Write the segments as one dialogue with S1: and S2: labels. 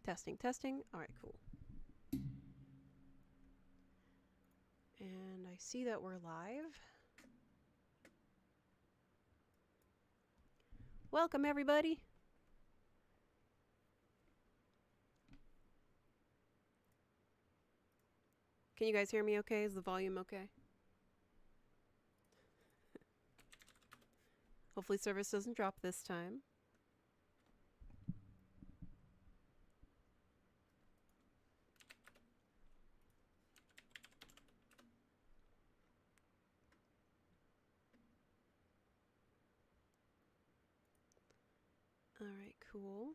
S1: Testing, testing. All right, cool. And I see that we're live. Welcome, everybody. Can you guys hear me okay? Is the volume okay? Hopefully service doesn't drop this time. All right, cool.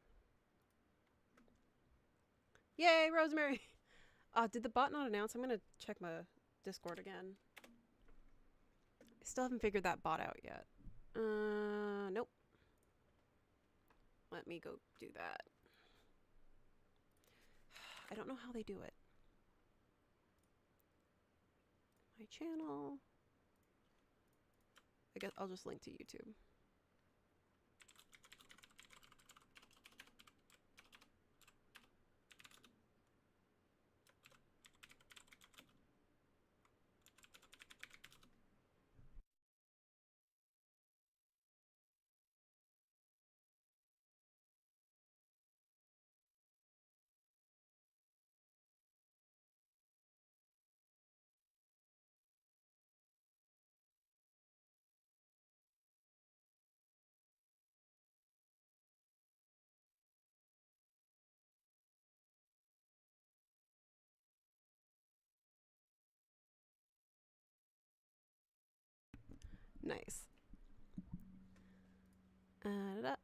S1: Yay, Rosemary! Did the bot not announce? I'm gonna check my Discord again. I still haven't figured that bot out yet. Nope. Let me go do that. I don't know how they do it. My channel. I guess I'll just link to YouTube. Nice. Add it up.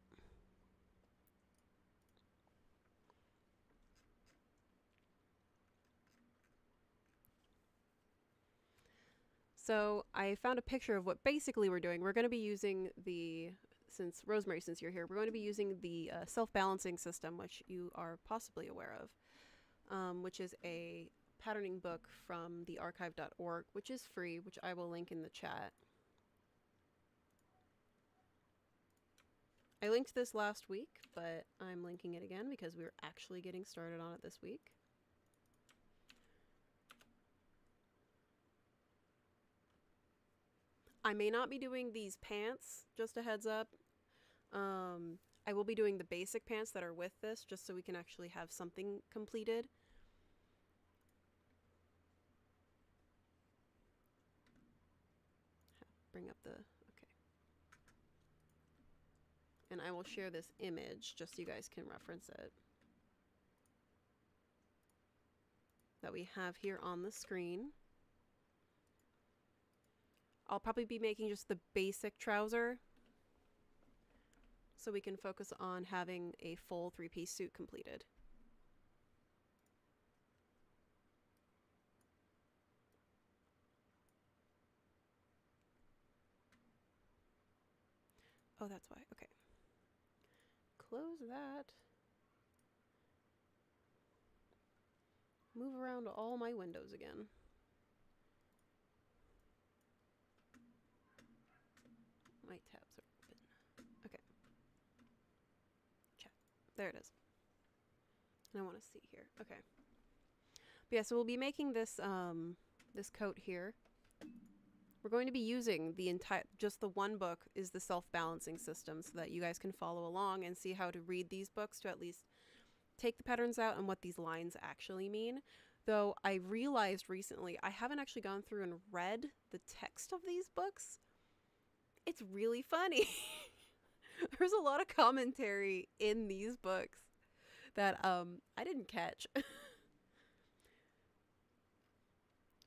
S1: So I found a picture of what basically we're doing. We're going to be using the, since Rosemary, since you're here, we're going to be using the self-balancing system, which you are possibly aware of, which is a patterning book from the archive.org, which is free, which I will link in the chat. I linked this last week, but I'm linking it again because we're actually getting started on it this week. I may not be doing these pants, just a heads up. I will be doing the basic pants that are with this, just so we can actually have something completed. Bring up the, okay. And I will share this image, just so you guys can reference it. That we have here on the screen. I'll probably be making just the basic trouser, so we can focus on having a full three-piece suit completed. Oh, that's why. Okay. Close that. Move around to all my windows again. My tabs are open. Okay. Chat. There it is. And I want to see here. Okay. But yeah, so we'll be making this this coat here. We're going to be using the entire, just the one book is the self-balancing system, so that you guys can follow along and see how to read these books to at least take the patterns out and what these lines actually mean. Though I realized recently I haven't actually gone through and read the text of these books. It's really funny. There's a lot of commentary in these books that I didn't catch.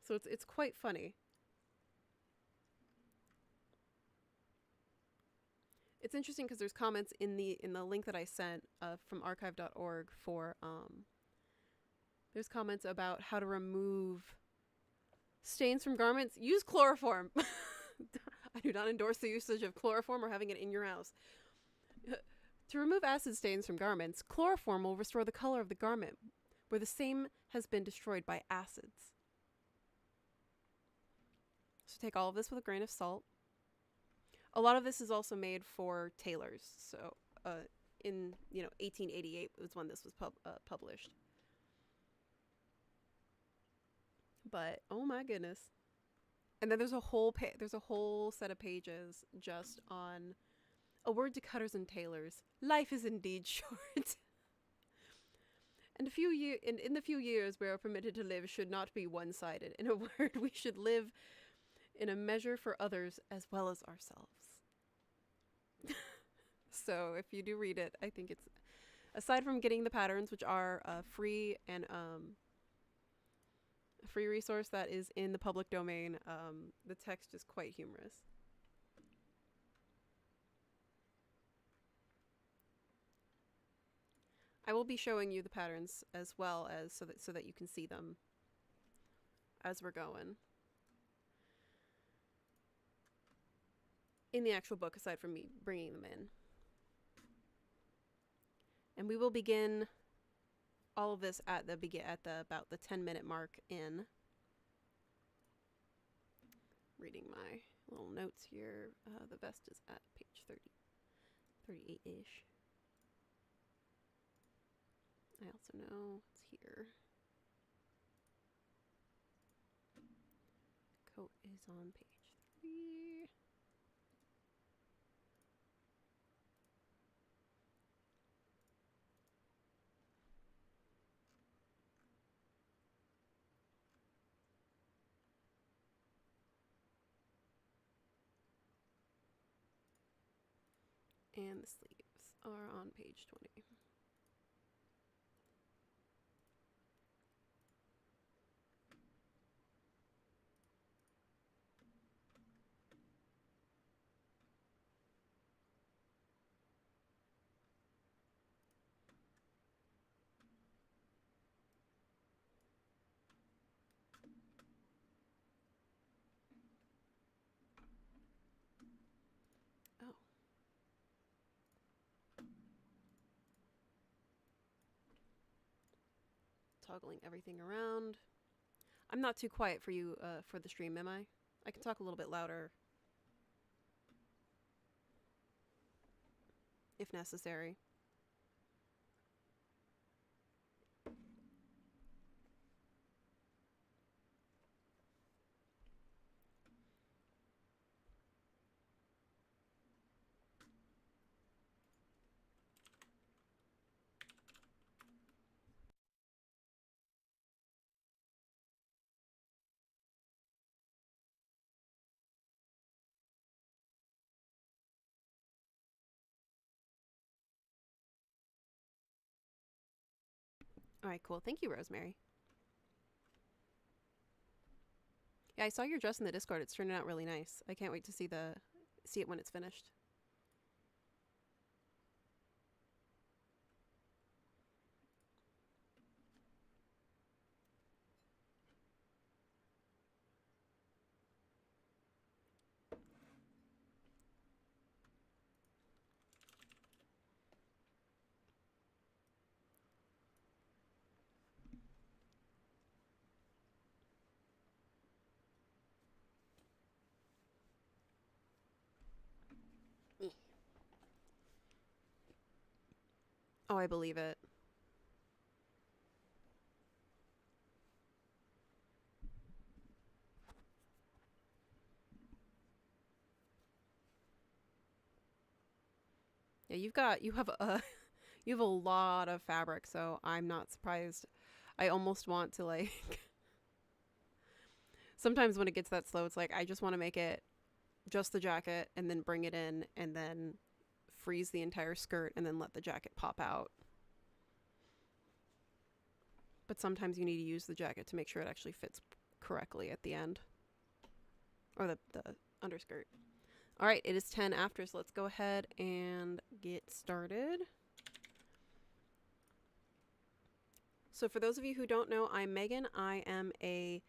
S1: So it's quite funny. It's interesting because there's comments in the link that I sent from archive.org for there's comments about how to remove stains from garments. Use chloroform. I do not endorse the usage of chloroform or having it in your house. To remove acid stains from garments, chloroform will restore the color of the garment where the same has been destroyed by acids. So take all of this with a grain of salt. A lot of this is also made for tailors, so in, you know, 1888 was when this was published. But oh my goodness. And then there's a whole set of pages just on a word to cutters and tailors. Life is indeed short. And in the few years we are permitted to live should not be one-sided. In a word, we should live in a measure for others as well as ourselves. So if you do read it, I think it's, aside from getting the patterns, which are free and a free resource that is in the public domain, the text is quite humorous. I will be showing you the patterns as well, as so that you can see them as we're going in the actual book, aside from me bringing them in. And we will begin all of this at about the 10-minute mark in. Reading my little notes here. The vest is at page 38-ish. I also know it's here. Coat is on page 3. And the sleeves are on page 20. Oh. Toggling everything around. I'm not too quiet for you for the stream, am I? I can talk a little bit louder if necessary. All right, cool. Thank you, Rosemary. Yeah, I saw your dress in the Discord. It's turning out really nice. I can't wait to see it when it's finished. Oh, I believe it. Yeah, you have a lot of fabric, so I'm not surprised. I almost want to like sometimes when it gets that slow, it's like I just want to make it just the jacket and then bring it in and then freeze the entire skirt and then let the jacket pop out. But sometimes you need to use the jacket to make sure it actually fits correctly at the end. Or the underskirt. All right, it is 10 after, so let's go ahead and get started. So for those of you who don't know, I'm Megan. I am a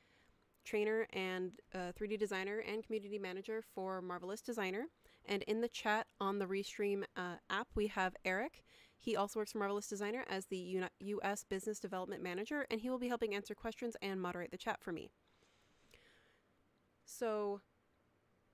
S1: trainer and 3D designer and community manager for Marvelous Designer. And in the chat on the Restream app, we have Eric. He also works for Marvelous Designer as the U.S. Business Development Manager, and he will be helping answer questions and moderate the chat for me. So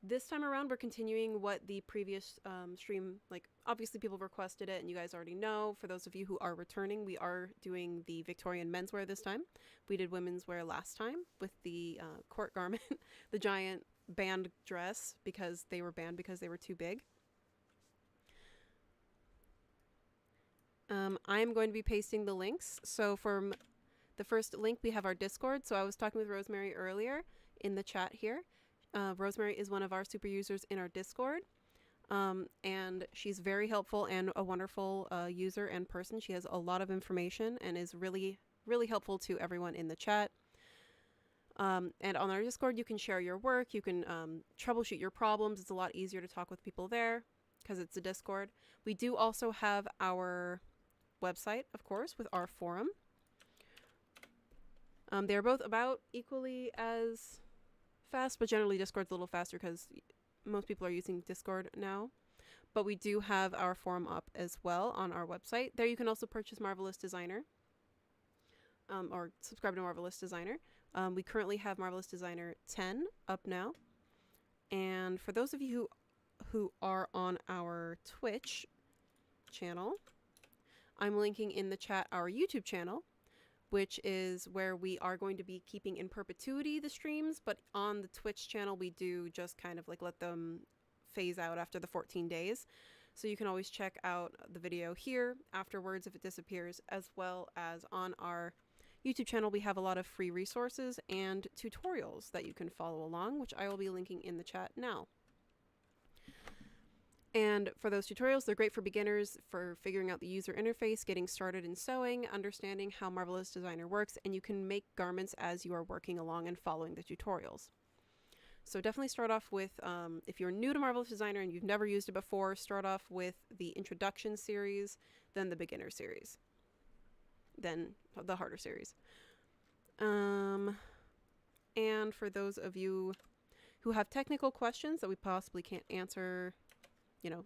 S1: This time around, we're continuing what the previous stream, like, obviously people requested it and you guys already know. For those of you who are returning, we are doing the Victorian menswear this time. We did women's wear last time with the court garment, the giant band dress, because they were banned because they were too big. I'm going to be pasting the links. So for the first link, we have our Discord. So I was talking with Rosemary earlier in the chat here. Rosemary is one of our super users in our Discord, and she's very helpful and a wonderful user and person. She has a lot of information and is really, really helpful to everyone in the chat. And on our Discord, you can share your work, you can troubleshoot your problems. It's a lot easier to talk with people there because it's a Discord. We do also have our website, of course, with our forum. They're both about equally as fast, but generally Discord's a little faster because most people are using Discord now. But we do have our forum up as well on our website. There you can also purchase Marvelous Designer, or subscribe to Marvelous Designer. We currently have Marvelous Designer 10 up now. And for those of you who are on our Twitch channel, I'm linking in the chat our YouTube channel, which is where we are going to be keeping in perpetuity the streams, but on the Twitch channel we do just kind of like let them phase out after the 14 days. So you can always check out the video here afterwards if it disappears, as well as on our YouTube channel we have a lot of free resources and tutorials that you can follow along, which I will be linking in the chat now. And for those tutorials, they're great for beginners, for figuring out the user interface, getting started in sewing, understanding how Marvelous Designer works, and you can make garments as you are working along and following the tutorials. So definitely start off with, if you're new to Marvelous Designer and you've never used it before, start off with the Introduction series, then the Beginner series, then the Harder series. And for those of you who have technical questions that we possibly can't answer, you know,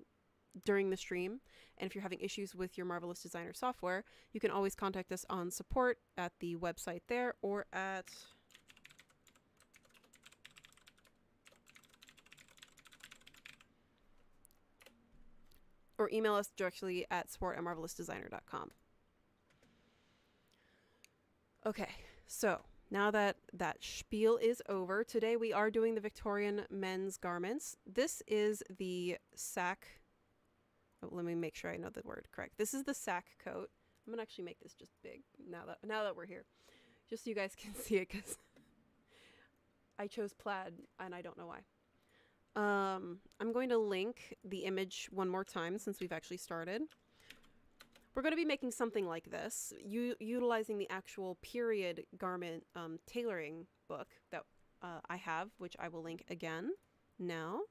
S1: during the stream, and if you're having issues with your Marvelous Designer software, you can always contact us on support at the website there, or at email us directly at support@marvelousdesigner.com. Okay, so now that that spiel is over, today we are doing the Victorian men's garments. This is the sack. Oh, let me make sure I know the word correct. This is the sack coat. I'm gonna actually make this just big now that we're here, just so you guys can see it, because I chose plaid and I don't know why. I'm going to link the image one more time since we've actually started. We're going to be making something like this, utilizing the actual period garment tailoring book that I have, which I will link again now.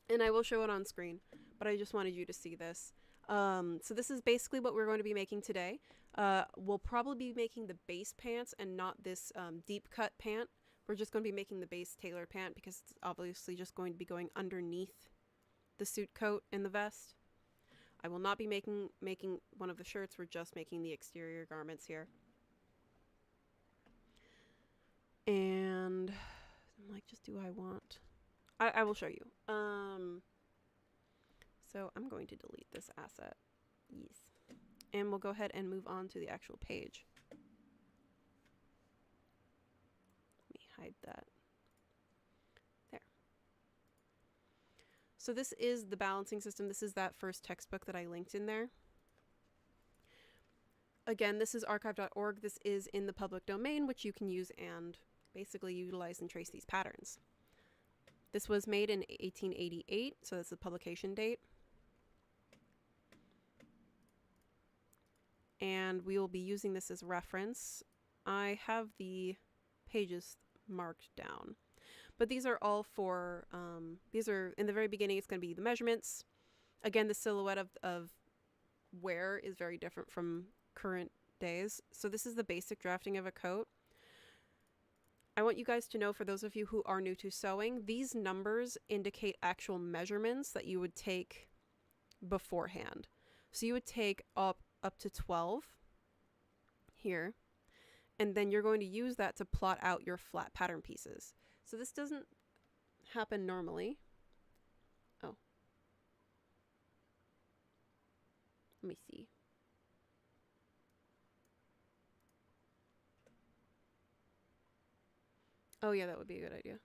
S1: And I will show it on screen, but I just wanted you to see this. So this is basically what we're going to be making today. We'll probably be making the base pants and not this deep cut pant. We're just going to be making the base tailored pant because it's obviously just going to be going underneath the suit coat and the vest. I will not be making one of the shirts. We're just making the exterior garments here. And I'm like, just do I want? I will show you. So I'm going to delete this asset. Yes. And we'll go ahead and move on to the actual page. Let me hide that. There. So this is the balancing system. This is that first textbook that I linked in there. Again, this is archive.org. This is in the public domain, which you can use and basically utilize and trace these patterns. This was made in 1888, so that's the publication date. And we will be using this as reference. I have the pages marked down. But these are all for, these are, in the very beginning, it's going to be the measurements. Again, the silhouette of wear is very different from current days. So this is the basic drafting of a coat. I want you guys to know, for those of you who are new to sewing, these numbers indicate actual measurements that you would take beforehand. So you would take up to 12 here, And then you're going to use that to plot out your flat pattern pieces. So this doesn't happen normally. Oh. Let me see. Oh yeah, that would be a good idea.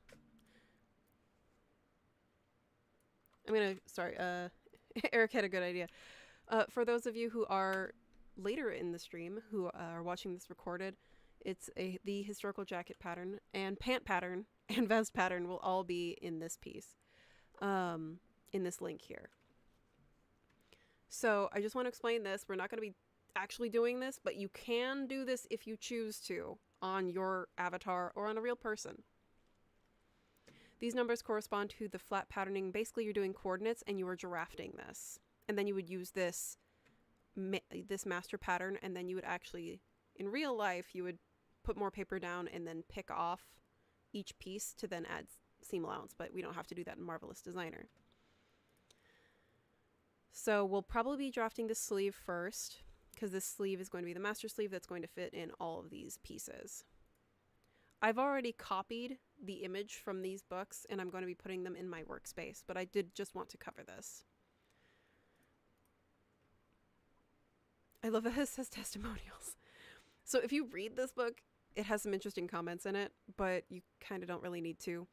S1: I'm gonna, sorry, Eric had a good idea. For those of you who are later in the stream, who are watching this recorded, it's the historical jacket pattern and pant pattern and vest pattern will all be in this piece, in this link here. So I just want to explain this. We're not going to be actually doing this, but you can do this if you choose to on your avatar or on a real person. These numbers correspond to the flat patterning. Basically, you're doing coordinates and you are girafting this. And then you would use this master pattern, and then you would actually, in real life, you would put more paper down and then pick off each piece to then add seam allowance, but we don't have to do that in Marvelous Designer. So we'll probably be drafting the sleeve first, because this sleeve is going to be the master sleeve that's going to fit in all of these pieces. I've already copied the image from these books, and I'm going to be putting them in my workspace, but I did just want to cover this. I love that it says testimonials. So if you read this book, it has some interesting comments in it, but you kind of don't really need to.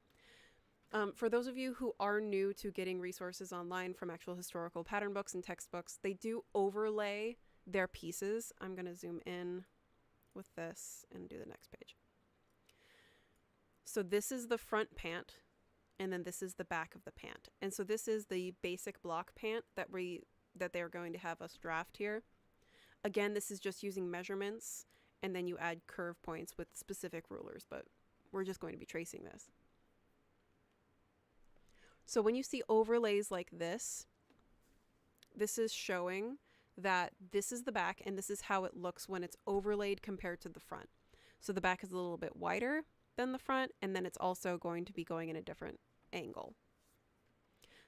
S1: For those of you who are new to getting resources online from actual historical pattern books and textbooks, they do overlay their pieces. I'm going to zoom in with this and do the next page. So this is the front pant, and then this is the back of the pant. And so this is the basic block pant that they're going to have us draft here. Again, this is just using measurements, and then you add curve points with specific rulers, but we're just going to be tracing this. So when you see overlays like this, this is showing that this is the back, and this is how it looks when it's overlaid compared to the front. So the back is a little bit wider than the front, and then it's also going to be going in a different angle.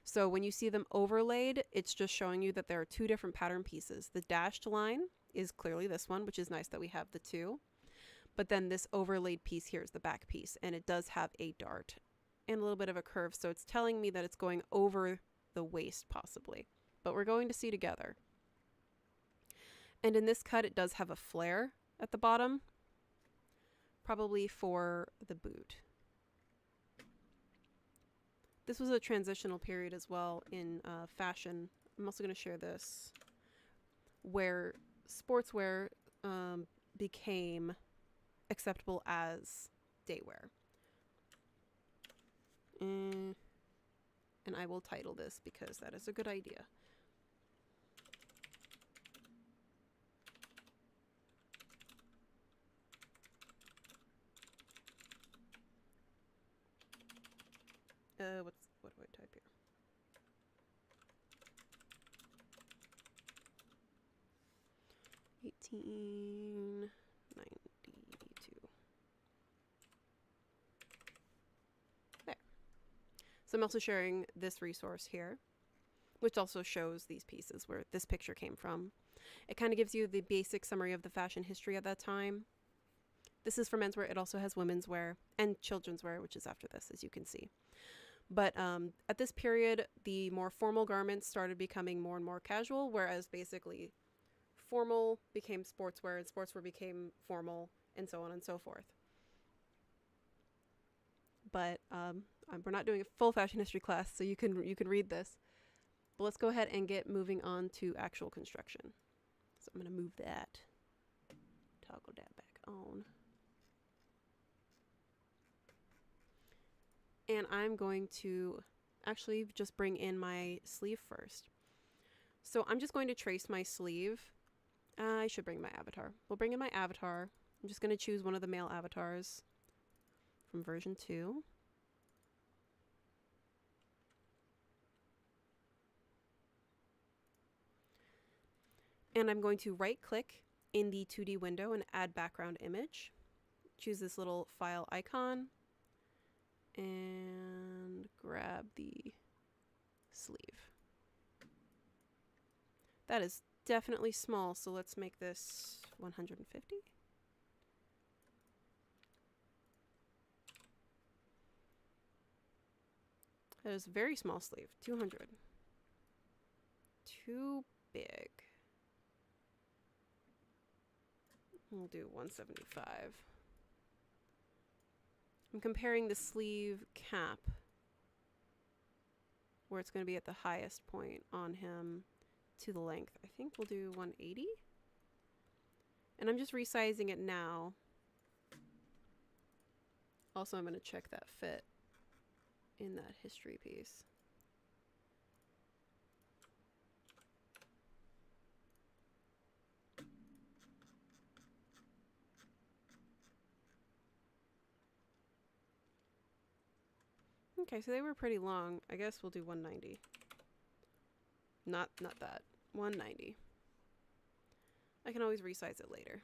S1: So when you see them overlaid, it's just showing you that there are two different pattern pieces. The dashed line is clearly this one, which is nice that we have the two. But then this overlaid piece here is the back piece, and it does have a dart and a little bit of a curve. So it's telling me that it's going over the waist possibly, but we're going to see together. And in this cut, it does have a flare at the bottom, probably for the boot. This was a transitional period as well in fashion. I'm also going to share this, where sportswear became acceptable as daywear. And I will title this because that is a good idea. What do I type here? $18.92. There. So I'm also sharing this resource here, which also shows these pieces where this picture came from. It kind of gives you the basic summary of the fashion history at that time. This is for menswear. It also has women's wear and children's wear, which is after this, as you can see. But at this period, the more formal garments started becoming more and more casual, whereas basically formal became sportswear and sportswear became formal, and so on and so forth. But we're not doing a full fashion history class, so you can read this. But let's go ahead and get moving on to actual construction. So I'm going to move that, toggle that back on. And I'm going to actually just bring in my sleeve first. So I'm just going to trace my sleeve. I should bring my avatar. We'll bring in my avatar. I'm just going to choose one of the male avatars from version 2. And I'm going to right click in the 2D window and add background image. Choose this little file icon and grab the sleeve. That is definitely small, so let's make this 150. That is very small sleeve. 200. Too big. We'll do 175. I'm comparing the sleeve cap, where it's going to be at the highest point on him, to the length. I think we'll do 180. And I'm just resizing it now. Also, I'm going to check that fit in that history piece. Okay, so they were pretty long. I guess we'll do 190. Not that. 190. I can always resize it later.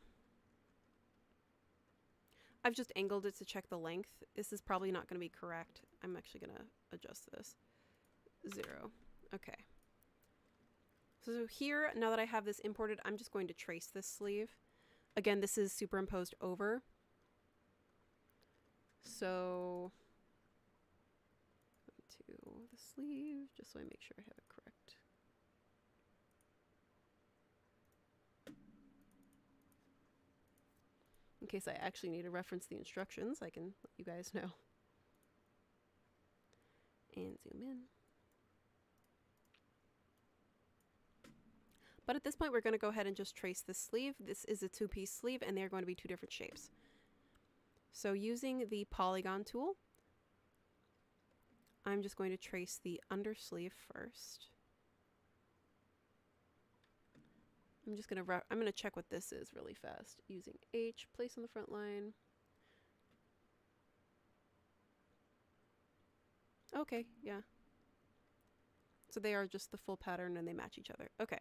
S1: I've just angled it to check the length. This is probably not going to be correct. I'm actually going to adjust this. 0. Okay. So here, now that I have this imported, I'm just going to trace this sleeve. Again, this is superimposed over. So, to the sleeve, just so I make sure I have it correct. In case I actually need to reference the instructions, I can let you guys know. And zoom in. But at this point, we're going to go ahead and just trace this sleeve. This is a two-piece sleeve, and they're going to be two different shapes. So using the polygon tool, I'm just going to trace the undersleeve first. I'm going to check what this is really fast. Using H, place on the front line. Okay, yeah. So they are just the full pattern and they match each other. Okay.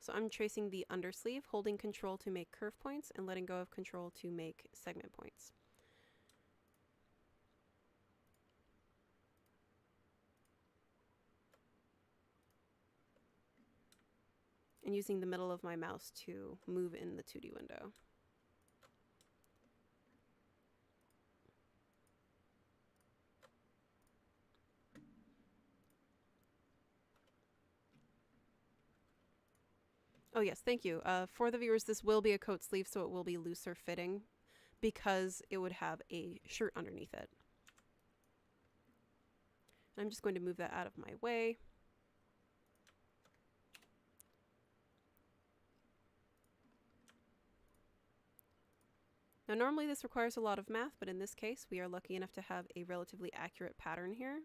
S1: So I'm tracing the undersleeve, holding control to make curve points and letting go of control to make segment points. And using the middle of my mouse to move in the 2D window. Oh yes, thank you. For the viewers, this will be a coat sleeve, so it will be looser fitting because it would have a shirt underneath it. And I'm just going to move that out of my way. Now normally this requires a lot of math, but in this case we are lucky enough to have a relatively accurate pattern here.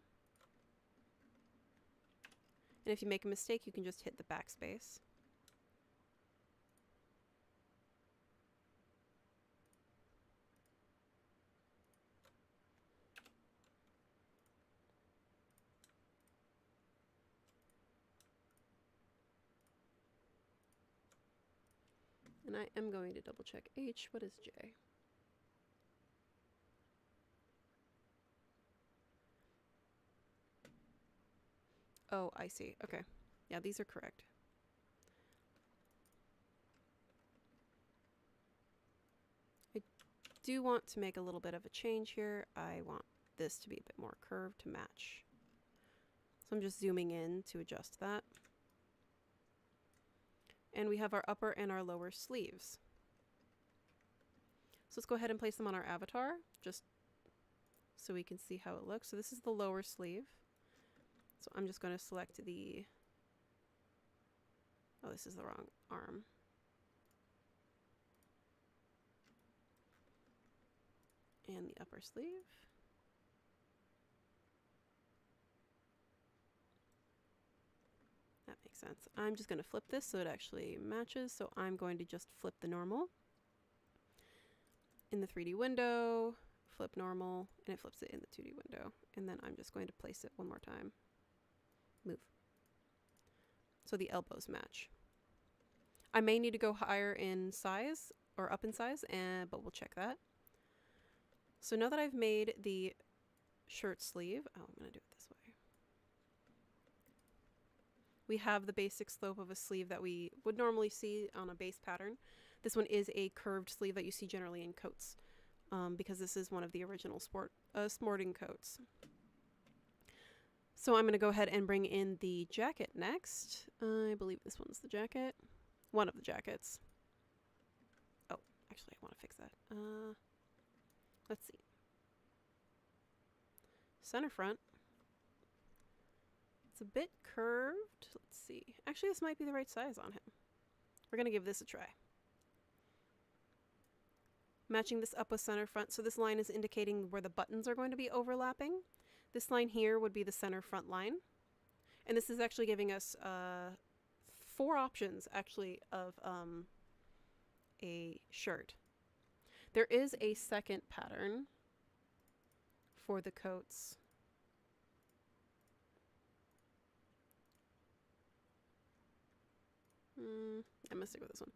S1: And if you make a mistake, you can just hit the backspace. And I am going to double check H. What is J? Oh, I see. Okay. Yeah, these are correct. I do want to make a little bit of a change here. I want this to be a bit more curved to match. So I'm just zooming in to adjust that. And we have our upper and our lower sleeves. So let's go ahead and place them on our avatar, just so we can see how it looks. So this is the lower sleeve. So I'm just going to select the, oh, this is the wrong arm. And the upper sleeve. That makes sense. I'm just going to flip this so it actually matches. So I'm going to just flip the normal. In the 3D window, flip normal, and it flips it in the 2D window. And then I'm just going to place it one more time. Move. So the elbows match. I may need to go higher in size or up in size, but we'll check that. So now that I've made the shirt sleeve, oh, I'm going to do it this way. We have the basic slope of a sleeve that we would normally see on a base pattern. This one is a curved sleeve that you see generally in coats, because this is one of the original sporting coats. So I'm going to go ahead and bring in the jacket next. I believe this one's the jacket. One of the jackets. Oh, actually, I want to fix that. Let's see. Center front. It's a bit curved. Let's see. Actually, this might be the right size on him. We're going to give this a try. Matching this up with center front. So this line is indicating where the buttons are going to be overlapping. This line here would be the center front line. And this is actually giving us 4 options, actually, of a shirt. There is a second pattern for the coats. I'm going to stick with this one.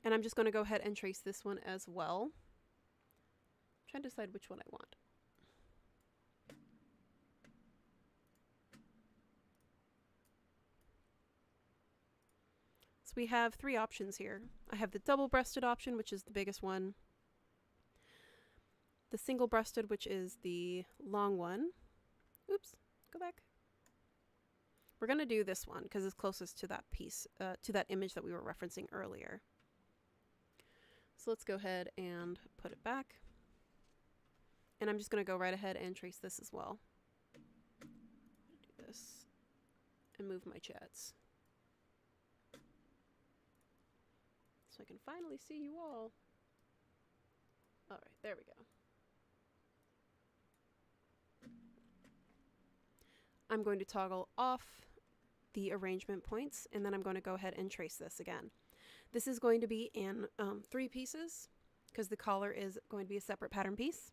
S1: And I'm just going to go ahead and trace this one as well. I'm trying to decide which one I want. So we have 3 options here. I have the double-breasted option, which is the biggest one. The single-breasted, which is the long one. Oops, go back. We're going to do this one because it's closest to that piece, to that image that we were referencing earlier. So let's go ahead and put it back. And I'm just going to go right ahead and trace this as well. Do this and move my chats. So I can finally see you all. All right, there we go. I'm going to toggle off the arrangement points, and then I'm going to go ahead and trace this again. This is going to be in 3 pieces because the collar is going to be a separate pattern piece.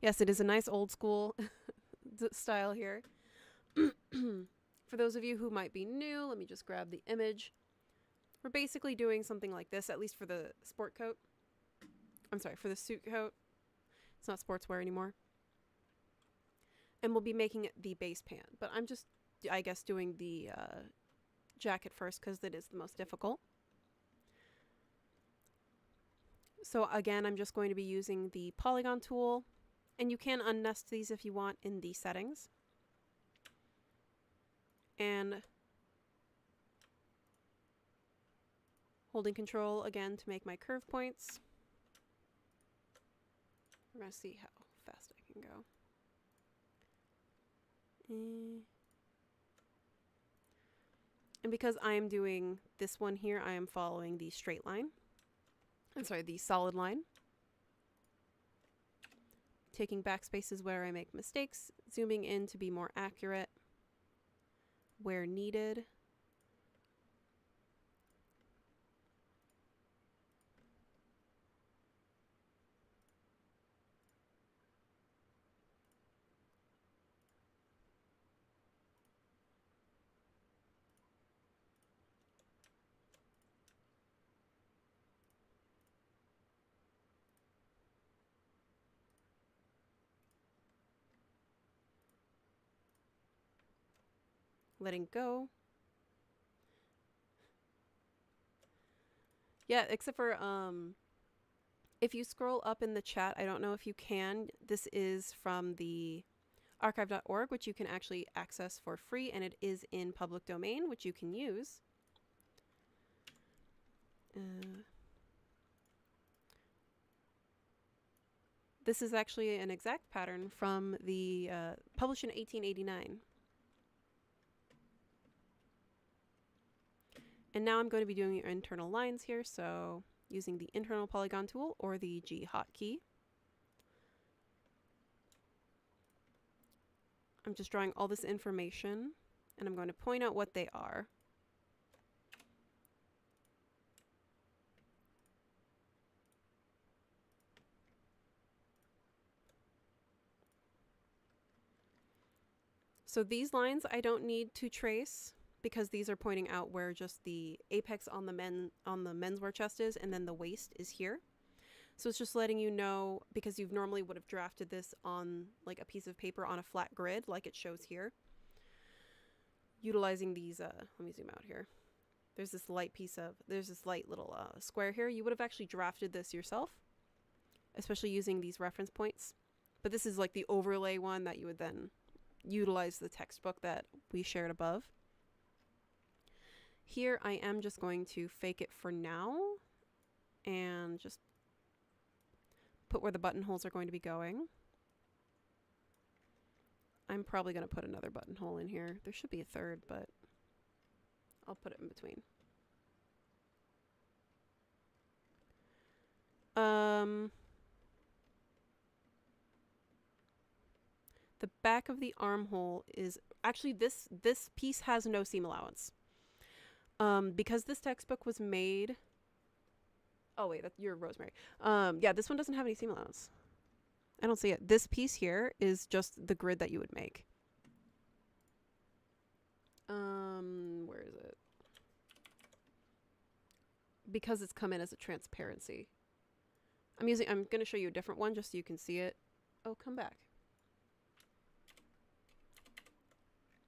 S1: Yes, it is a nice old school style here. For those of you who might be new, let me just grab the image. We're basically doing something like this, at least for the sport coat. I'm sorry, for the suit coat. It's not sportswear anymore. And we'll be making it the base pant. But I'm just, I guess, doing the jacket first because that is the most difficult. So again, I'm just going to be using the polygon tool. And you can unnest these if you want in the settings. And holding control again to make my curve points. We're going to see how fast I can go. And because I am doing this one here, I am following the straight line. I'm sorry, the solid line. Taking backspaces where I make mistakes, zooming in to be more accurate where needed. Letting go. Yeah, except for if you scroll up in the chat, I don't know if you can. This is from the archive.org, which you can actually access for free, and it is in public domain, which you can use. This is actually an exact pattern from the published in 1889. And now I'm going to be doing your internal lines here, so using the internal polygon tool or the G hotkey. I'm just drawing all this information, and I'm going to point out what they are. So these lines I don't need to trace, because these are pointing out where just the apex on the menswear chest is, and then the waist is here. So it's just letting you know, because you normally would have drafted this on like a piece of paper on a flat grid like it shows here. Utilizing these, let me zoom out here. There's this light little square here. You would have actually drafted this yourself, especially using these reference points. But this is like the overlay one that you would then utilize the textbook that we shared above. Here I am just going to fake it for now and just put where the buttonholes are going to be going. I'm probably going to put another buttonhole in here. There should be a third, but I'll put it in between. The back of the armhole is actually this piece has no seam allowance. Because this textbook was made. Oh wait, you're Rosemary. Yeah, this one doesn't have any seam allowance. I don't see it. This piece here is just the grid that you would make. Where is it? Because it's come in as a transparency. I'm going to show you a different one just so you can see it. Oh, come back.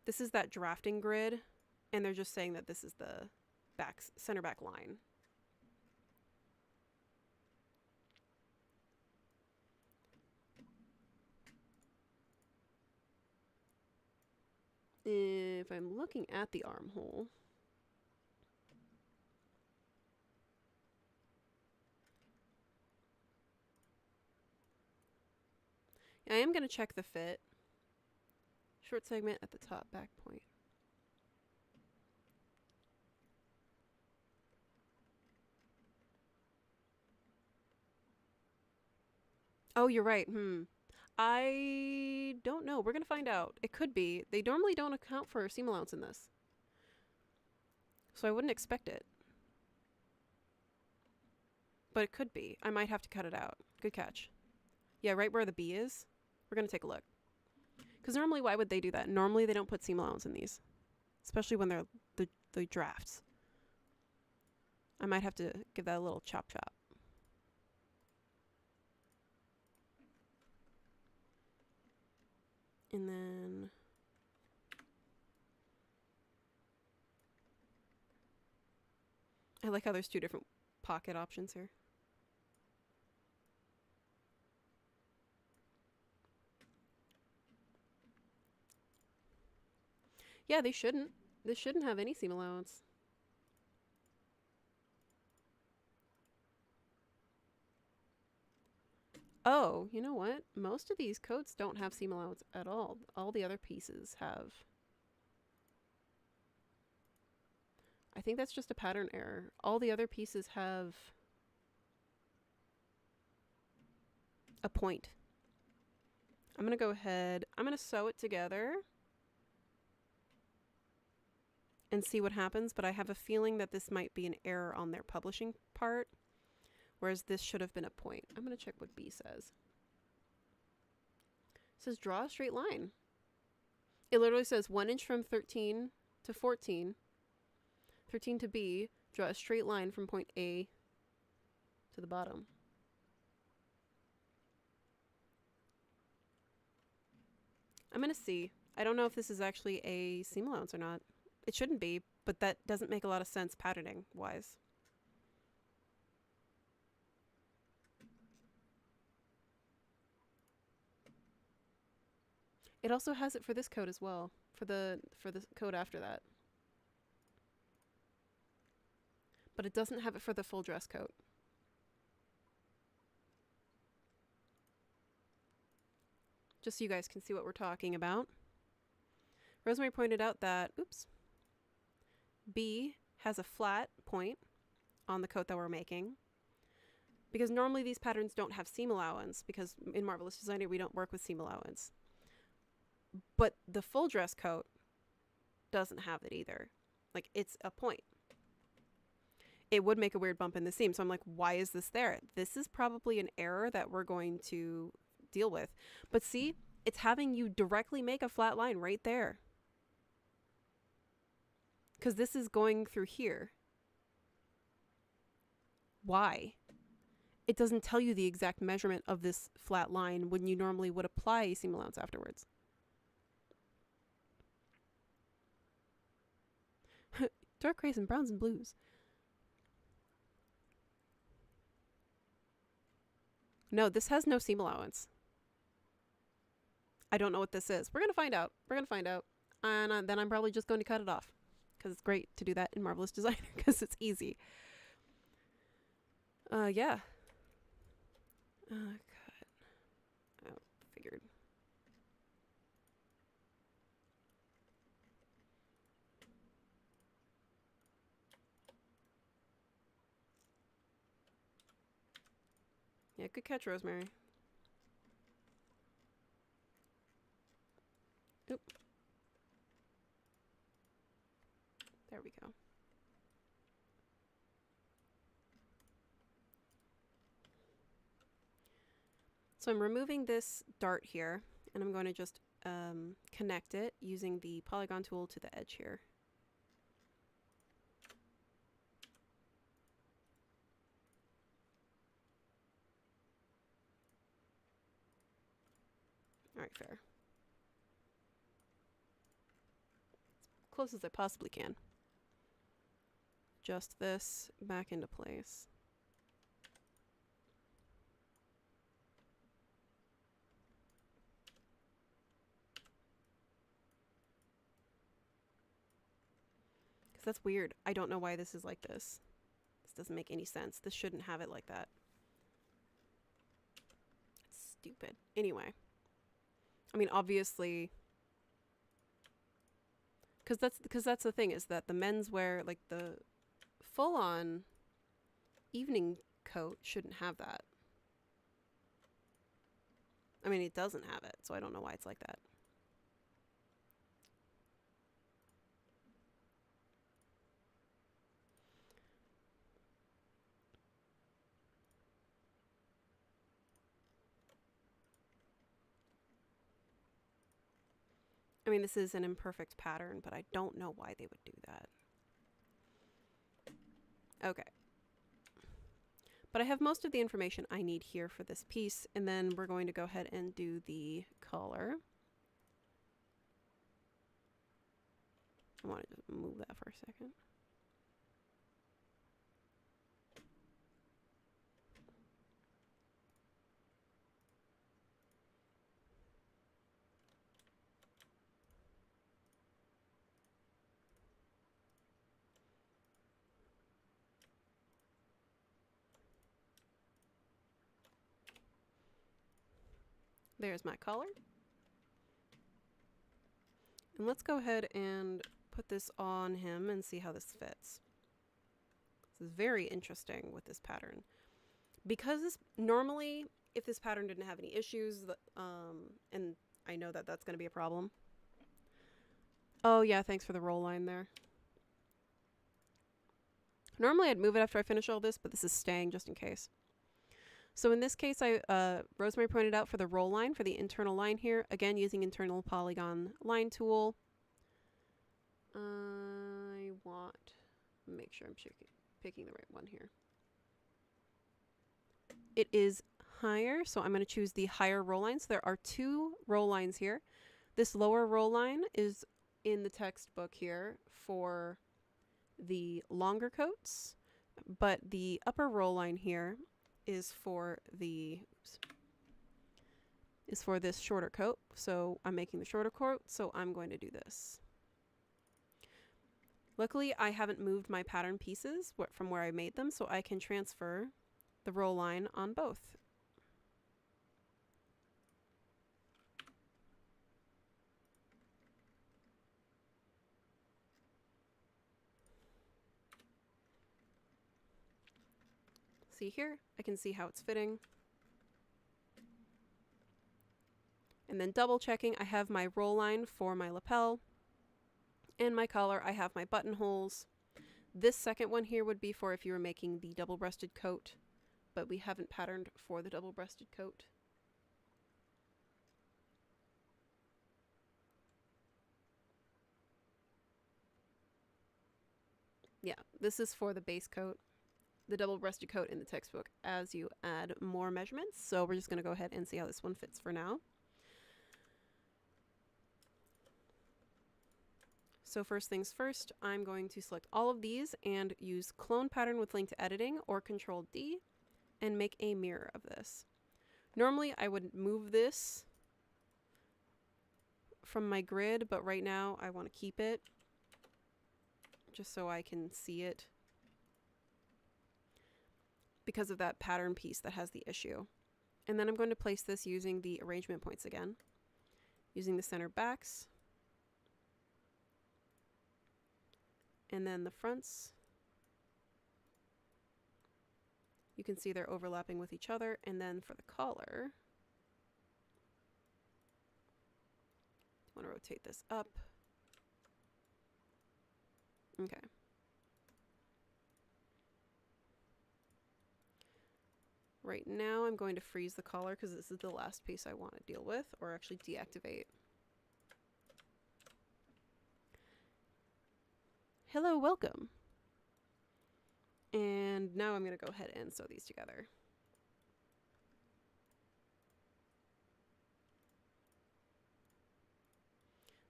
S1: This is that drafting grid, and they're just saying that this is the center back line. If I'm looking at the armhole, I am going to check the fit. Short segment at the top, back point. Oh, you're right. I don't know. We're going to find out. It could be. They normally don't account for seam allowance in this. So I wouldn't expect it. But it could be. I might have to cut it out. Good catch. Yeah, right where the B is. We're going to take a look. Because normally, why would they do that? Normally, they don't put seam allowance in these. Especially when they're the drafts. I might have to give that a little chop. And then I like how there's two different pocket options here. Yeah, they shouldn't. This shouldn't have any seam allowance. Oh, you know what? Most of these coats don't have seam allowance at all. All the other pieces have. I think that's just a pattern error. All the other pieces have a point. I'm going to go ahead. I'm going to sew it together and see what happens, but I have a feeling that this might be an error on their publishing part, whereas this should have been a point. I'm going to check what B says. It says draw a straight line. It literally says 1 inch from 13 to 14, 13 to B, draw a straight line from point A to the bottom. I'm going to see. I don't know if this is actually a seam allowance or not. It shouldn't be, but that doesn't make a lot of sense patterning wise. It also has it for this coat as well, for the coat after that. But it doesn't have it for the full dress coat. Just so you guys can see what we're talking about. Rosemary pointed out that, oops, B has a flat point on the coat that we're making. Because normally these patterns don't have seam allowance, because in Marvelous Designer we don't work with seam allowance. But the full dress coat doesn't have it either. Like, it's a point. It would make a weird bump in the seam. So I'm like, why is this there? This is probably an error that we're going to deal with. But see, it's having you directly make a flat line right there. Because this is going through here. Why? It doesn't tell you the exact measurement of this flat line when you normally would apply a seam allowance afterwards. Dark grays and browns and blues. No, this has no seam allowance. I don't know what this is. We're going to find out. We're going to find out. And then I'm probably just going to cut it off. Because it's great to do that in Marvelous Designer. Because it's easy. Yeah. God. Oh, figured. Yeah, good catch, Rosemary. Oop. There we go. So I'm removing this dart here, and I'm going to just connect it using the polygon tool to the edge here. All right, fair. As close as I possibly can. Just this back into place. Because that's weird. I don't know why this is like this. This doesn't make any sense. This shouldn't have it like that. It's stupid. Anyway. I mean, obviously, because that's the thing, is that the menswear, like the full-on evening coat, shouldn't have that. I mean, it doesn't have it, so I don't know why it's like that. I mean, this is an imperfect pattern, but I don't know why they would do that. Okay. But I have most of the information I need here for this piece, and then we're going to go ahead and do the color. I want to just move that for a second. There's my collar. And let's go ahead and put this on him and see how this fits. This is very interesting with this pattern. Because this, normally, if this pattern didn't have any issues, and I know that that's going to be a problem. Oh yeah, thanks for the roll line there. Normally I'd move it after I finish all this, but this is staying just in case. So in this case, Rosemary pointed out for the roll line, for the internal line here, again using internal polygon line tool. I want to make sure I'm picking the right one here. It is higher, so I'm going to choose the higher roll line. So there are two roll lines here. This lower roll line is in the textbook here for the longer coats, but the upper roll line here is for the is for this shorter coat. So I'm making the shorter coat, so I'm going to do this. Luckily, I haven't moved my pattern pieces from where I made them, so I can transfer the roll line on both. See here, I can see how it's fitting. And then double checking, I have my roll line for my lapel. And my collar, I have my buttonholes. This second one here would be for if you were making the double-breasted coat, but we haven't patterned for the double-breasted coat. Yeah, this is for the base coat, the double-breasted coat in the textbook as you add more measurements. So we're just going to go ahead and see how this one fits for now. So first things first, I'm going to select all of these and use clone pattern with link to editing or Control D and make a mirror of this. Normally I would move this from my grid, but right now I want to keep it just so I can see it because of that pattern piece that has the issue. And then I'm going to place this using the arrangement points again, using the center backs, and then the fronts. You can see they're overlapping with each other. And then for the collar, I want to rotate this up. Okay. Right now I'm going to freeze the collar because this is the last piece I want to deal with, or actually deactivate. Hello, welcome. And now I'm going to go ahead and sew these together.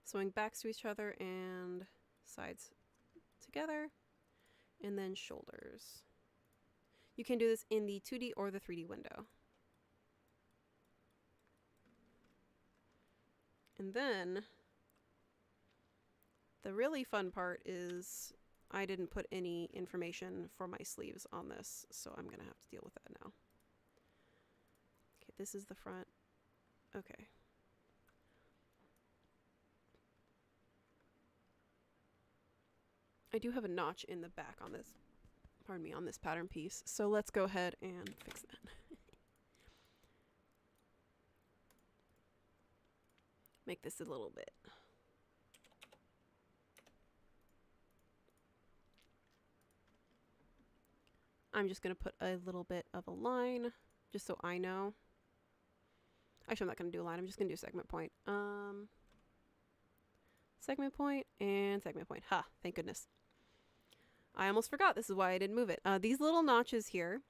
S1: Sewing backs to each other and sides together, and then shoulders. You can do this in the 2D or the 3D window. And then the really fun part is I didn't put any information for my sleeves on this, so I'm gonna have to deal with that now. Okay, this is the front. Okay. I do have a notch in the back on this, pardon me, on this pattern piece, so let's go ahead and fix that. Make this a little bit. I'm just going to put a little bit of a line, just so I know. Actually, I'm not going to do a line. I'm just going to do a segment point. Segment point and segment point. Ha, thank goodness. I almost forgot. This is why I didn't move it. These little notches here,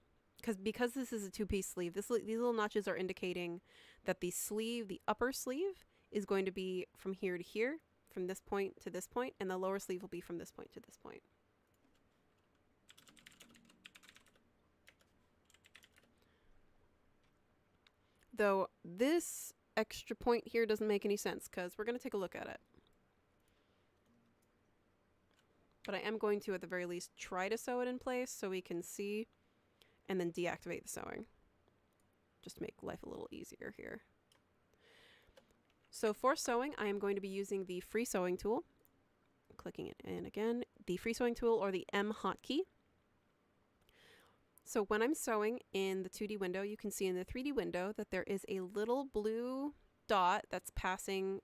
S1: because this is a two-piece sleeve, these little notches are indicating that the sleeve, the upper sleeve, is going to be from here to here, from this point to this point, and the lower sleeve will be from this point to this point. Though this extra point here doesn't make any sense because we're going to take a look at it. But I am going to, at the very least, try to sew it in place so we can see, and then deactivate the sewing. Just to make life a little easier here. So for sewing, I am going to be using the free sewing tool. Clicking it in again. The free sewing tool, or the M hotkey. So when I'm sewing in the 2D window, you can see in the 3D window that there is a little blue dot that's passing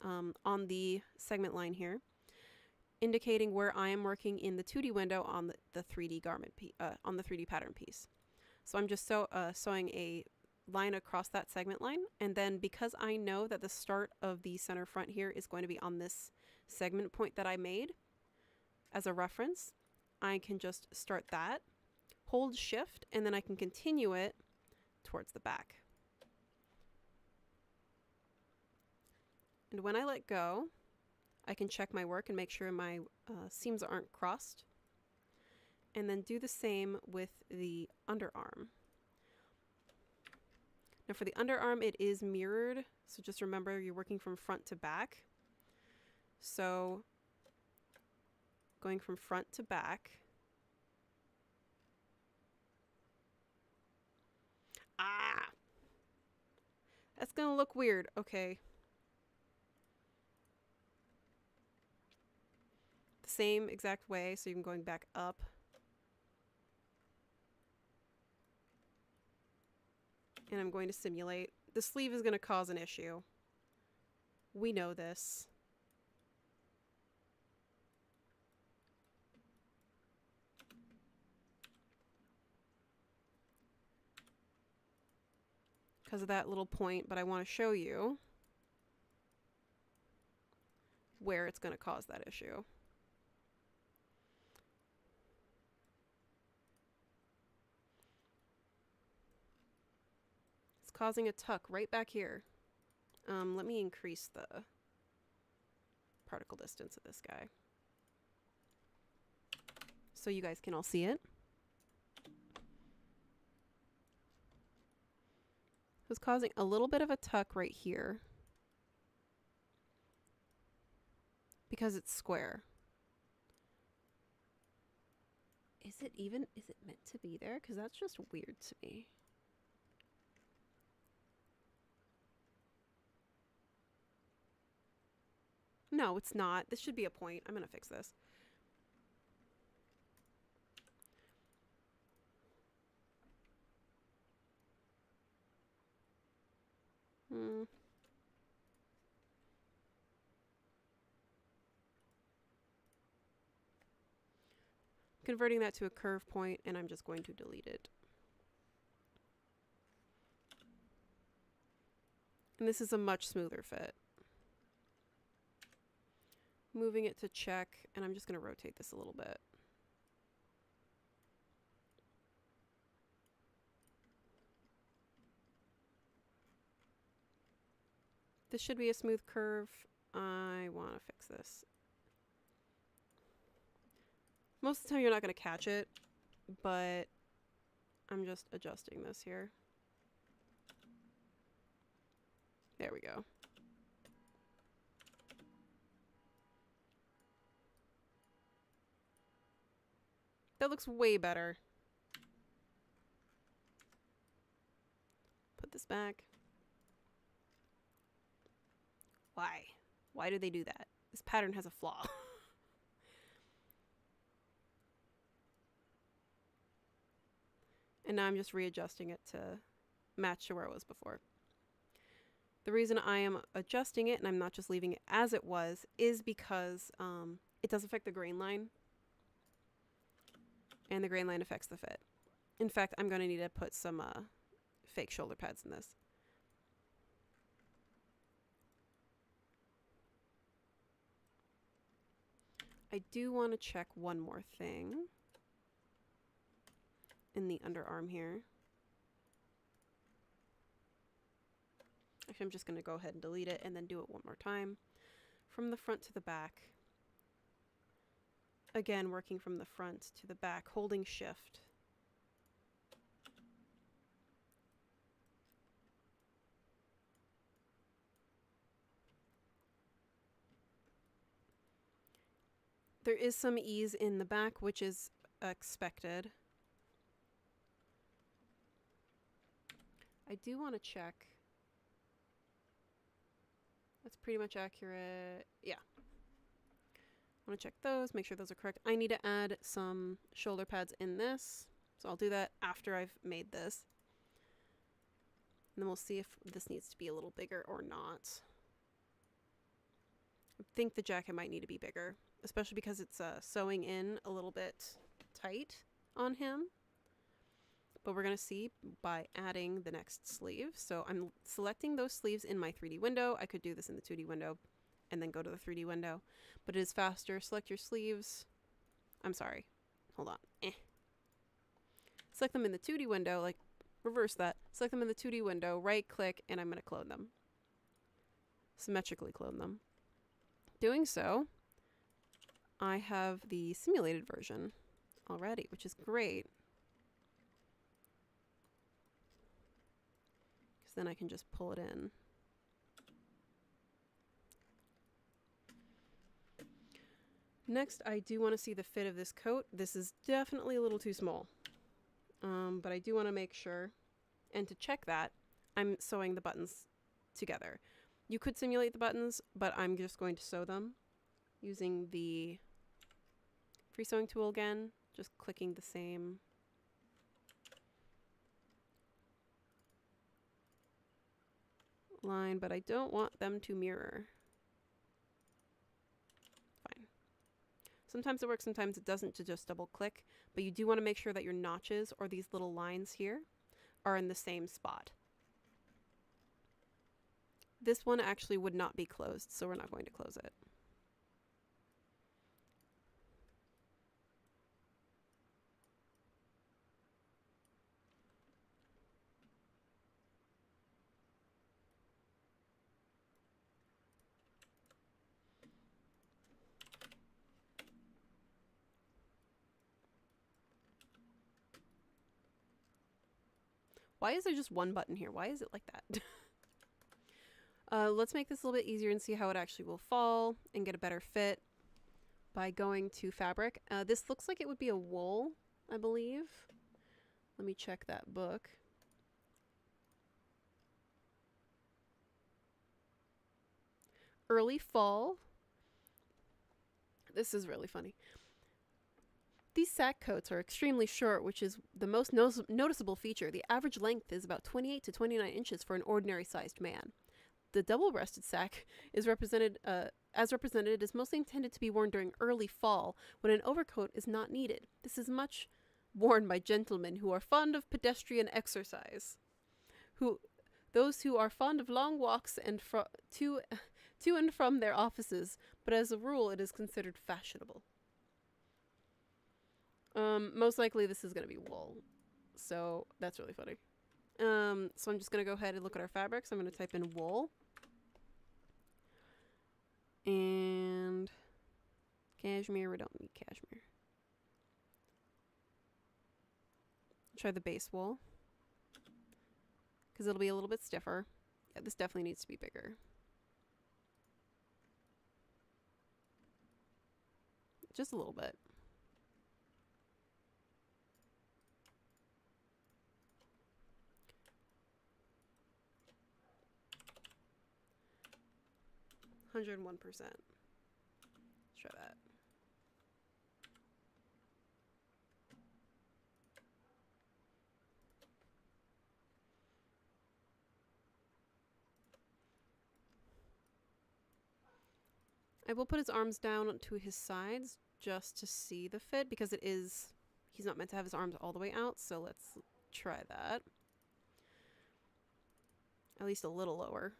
S1: on the segment line here, indicating where I am working in the 2D window on the 3D garment on the 3D pattern piece. So I'm just sewing a line across that segment line, and then because I know that the start of the center front here is going to be on this segment point that I made as a reference, I can just start that, hold shift, and then I can continue it towards the back. And when I let go, I can check my work and make sure my seams aren't crossed, and then do the same with the underarm. Now for the underarm, it is mirrored, so just remember you're working from front to back. So going from front to back. Ah! That's gonna look weird. Okay. The same exact way, so you're going back up. And I'm going to simulate. The sleeve is going to cause an issue. We know this. Because of that little point, but I want to show you where it's going to cause that issue. Causing a tuck right back here. Let me increase the particle distance of this guy so you guys can all see it. It was causing a little bit of a tuck right here. because it's square. Is it meant to be there? Because that's just weird to me. No, it's not. This should be a point. I'm going to fix this. Converting that to a curve point, and I'm just going to delete it. And this is a much smoother fit. Moving it to check, and I'm just going to rotate this a little bit. This should be a smooth curve. I want to fix this. Most of the time you're not going to catch it, but I'm just adjusting this here. There we go. That looks way better. Put this back. Why? Why do they do that? This pattern has a flaw. And now I'm just readjusting it to match to where it was before. The reason I am adjusting it and I'm not just leaving it as it was is because it does affect the grain line. And the grain line affects the fit. In fact, I'm going to need to put some fake shoulder pads in this. I do want to check one more thing in the underarm here. Actually, I'm just going to go ahead and delete it and then do it one more time. From the front to the back. Again, working from the front to the back, holding shift. There is some ease in the back, which is expected. I do want to check. That's pretty much accurate. Yeah. I want to check those, make sure those are correct. I need to add some shoulder pads in this. So I'll do that after I've made this. And then we'll see if this needs to be a little bigger or not. I think the jacket might need to be bigger, especially because it's sewing in a little bit tight on him. But we're going to see by adding the next sleeve. So I'm selecting those sleeves in my 3D window. I could do this in the 2D window and then go to the 3D window. But it is faster. Select your sleeves. I'm sorry. Hold on. Select them in the 2D window, like reverse that. Select them in the 2D window, right click, and I'm going to clone them. Symmetrically clone them. Doing so, I have the simulated version already, which is great. Because then I can just pull it in. Next, I do want to see the fit of this coat. This is definitely a little too small, but I do want to make sure, and to check that, I'm sewing the buttons together. You could simulate the buttons, but I'm just going to sew them using the free sewing tool again, just clicking the same line, but I don't want them to mirror. Fine. Sometimes it works, sometimes it doesn't, to just double click, but you do want to make sure that your notches or these little lines here are in the same spot. This one actually would not be closed, so we're not going to close it. Why is there just one button here? Why is it like that? Let's make this a little bit easier and see how it actually will fall and get a better fit. by going to fabric. This looks like it would be a wool, I believe. Let me check that book. Early fall. This is really funny. These sack coats are extremely short, which is the most noticeable feature. The average length is about 28 to 29 inches for an ordinary sized man. The double-breasted sack is represented is mostly intended to be worn during early fall when an overcoat is not needed. This is much worn by gentlemen who are fond of pedestrian exercise. Those who are fond of long walks and to and from their offices, but as a rule it is considered fashionable. Most likely this is going to be wool. So that's really funny. So I'm just going to go ahead and look at our fabrics. I'm going to type in wool. And cashmere. We don't need cashmere. Try the base wool, because it'll be a little bit stiffer. Yeah, this definitely needs to be bigger. Just a little bit. $101%. Let's try that. I will put his arms down to his sides just to see the fit, because he's not meant to have his arms all the way out, so let's try that. At least a little lower.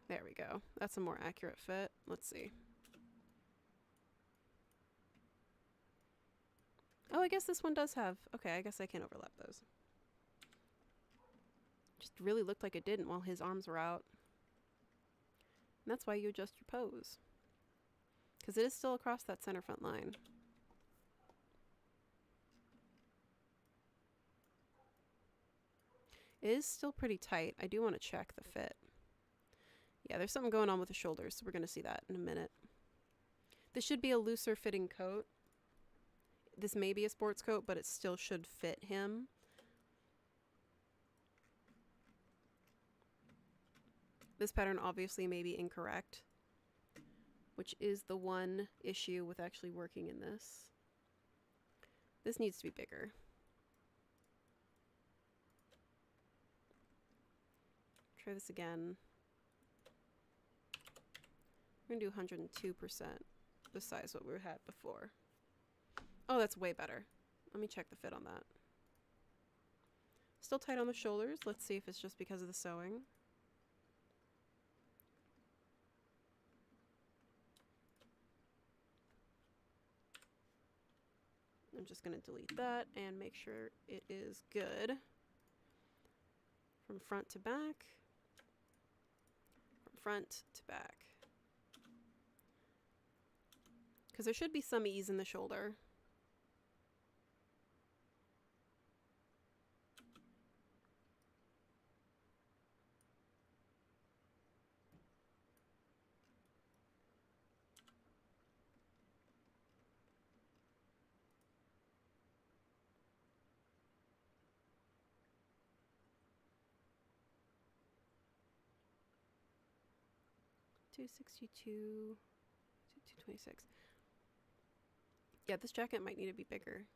S1: There we go. That's a more accurate fit. Let's see. Oh, I guess this one does have... Okay, I guess I can overlap those. Just really looked like it didn't while his arms were out. And that's why you adjust your pose. Because it is still across that center front line. It is still pretty tight. I do want to check the fit. Yeah, there's something going on with the shoulders, so we're going to see that in a minute. This should be a looser fitting coat. This may be a sports coat, but it still should fit him. This pattern obviously may be incorrect, which is the one issue with actually working in this. This needs to be bigger. Try this again. We're going to do 102%, the size what we had before. Oh, that's way better. Let me check the fit on that. Still tight on the shoulders. Let's see if it's just because of the sewing. I'm just going to delete that and make sure it is good. From front to back. From front to back. Because there should be some ease in the shoulder. $262 to $226. Yeah, this jacket might need to be bigger.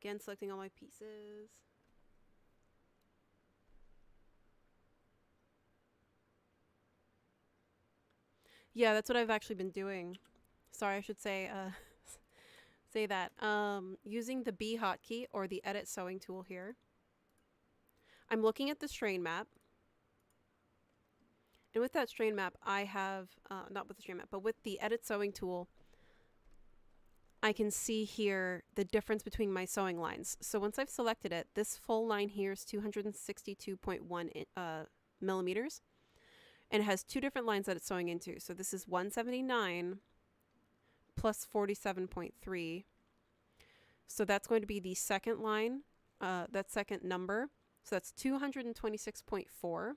S1: Again, selecting all my pieces. Yeah, that's what I've actually been doing. Sorry, I should say say that. Using the B hotkey or the edit sewing tool here. I'm looking at the strain map. And with that strain map, I have, not with the strain map, but with the edit sewing tool, I can see here the difference between my sewing lines. So once I've selected it, this full line here is 262.1 millimeters. And it has two different lines that it's sewing into. So this is 179 plus 47.3. So that's going to be the second line that second number. So that's 226.4,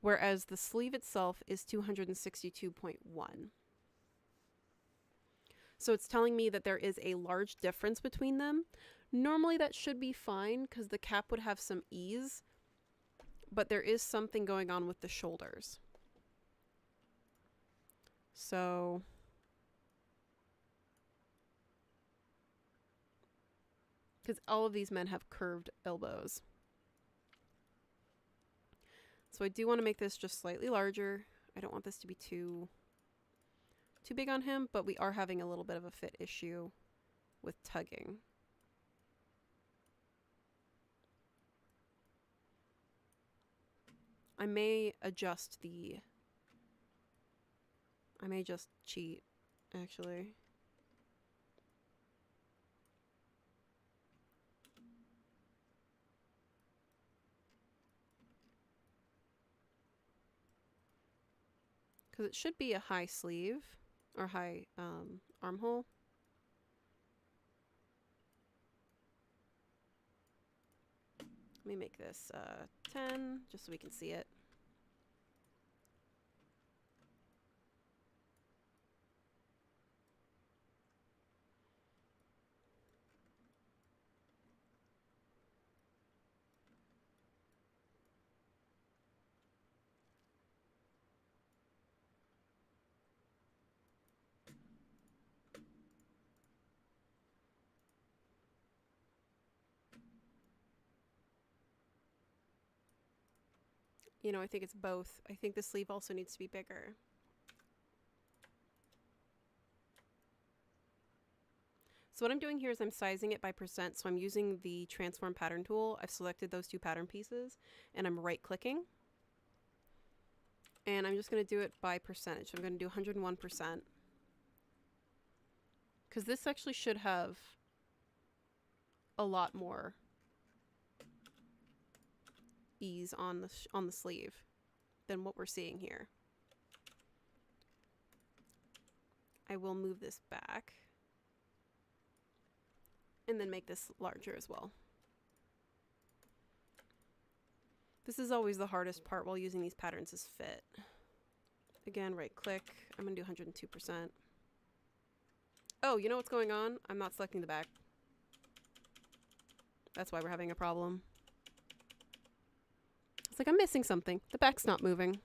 S1: whereas the sleeve itself is 262.1. So it's telling me that there is a large difference between them. Normally that should be fine because the cap would have some ease, but there is something going on with the shoulders. So because all of these men have curved elbows. So I do want to make this just slightly larger. I don't want this to be too big on him, but we are having a little bit of a fit issue with tugging. I may just cheat, actually. Because it should be a high sleeve or high armhole. Let me make this 10 just so we can see it. You know, I think it's both. I think the sleeve also needs to be bigger. So what I'm doing here is I'm sizing it by percent. So I'm using the transform pattern tool. I've selected those two pattern pieces and I'm right clicking. And I'm just going to do it by percentage. So I'm going to do 101%. Because this actually should have a lot more ease on the sleeve than what we're seeing here. I will move this back and then make this larger as well. This is always the hardest part while using these patterns is fit. Again, right click. I'm gonna do 102%. Oh, you know what's going on? I'm not selecting the back. That's why we're having a problem. It's like I'm missing something. The back's not moving.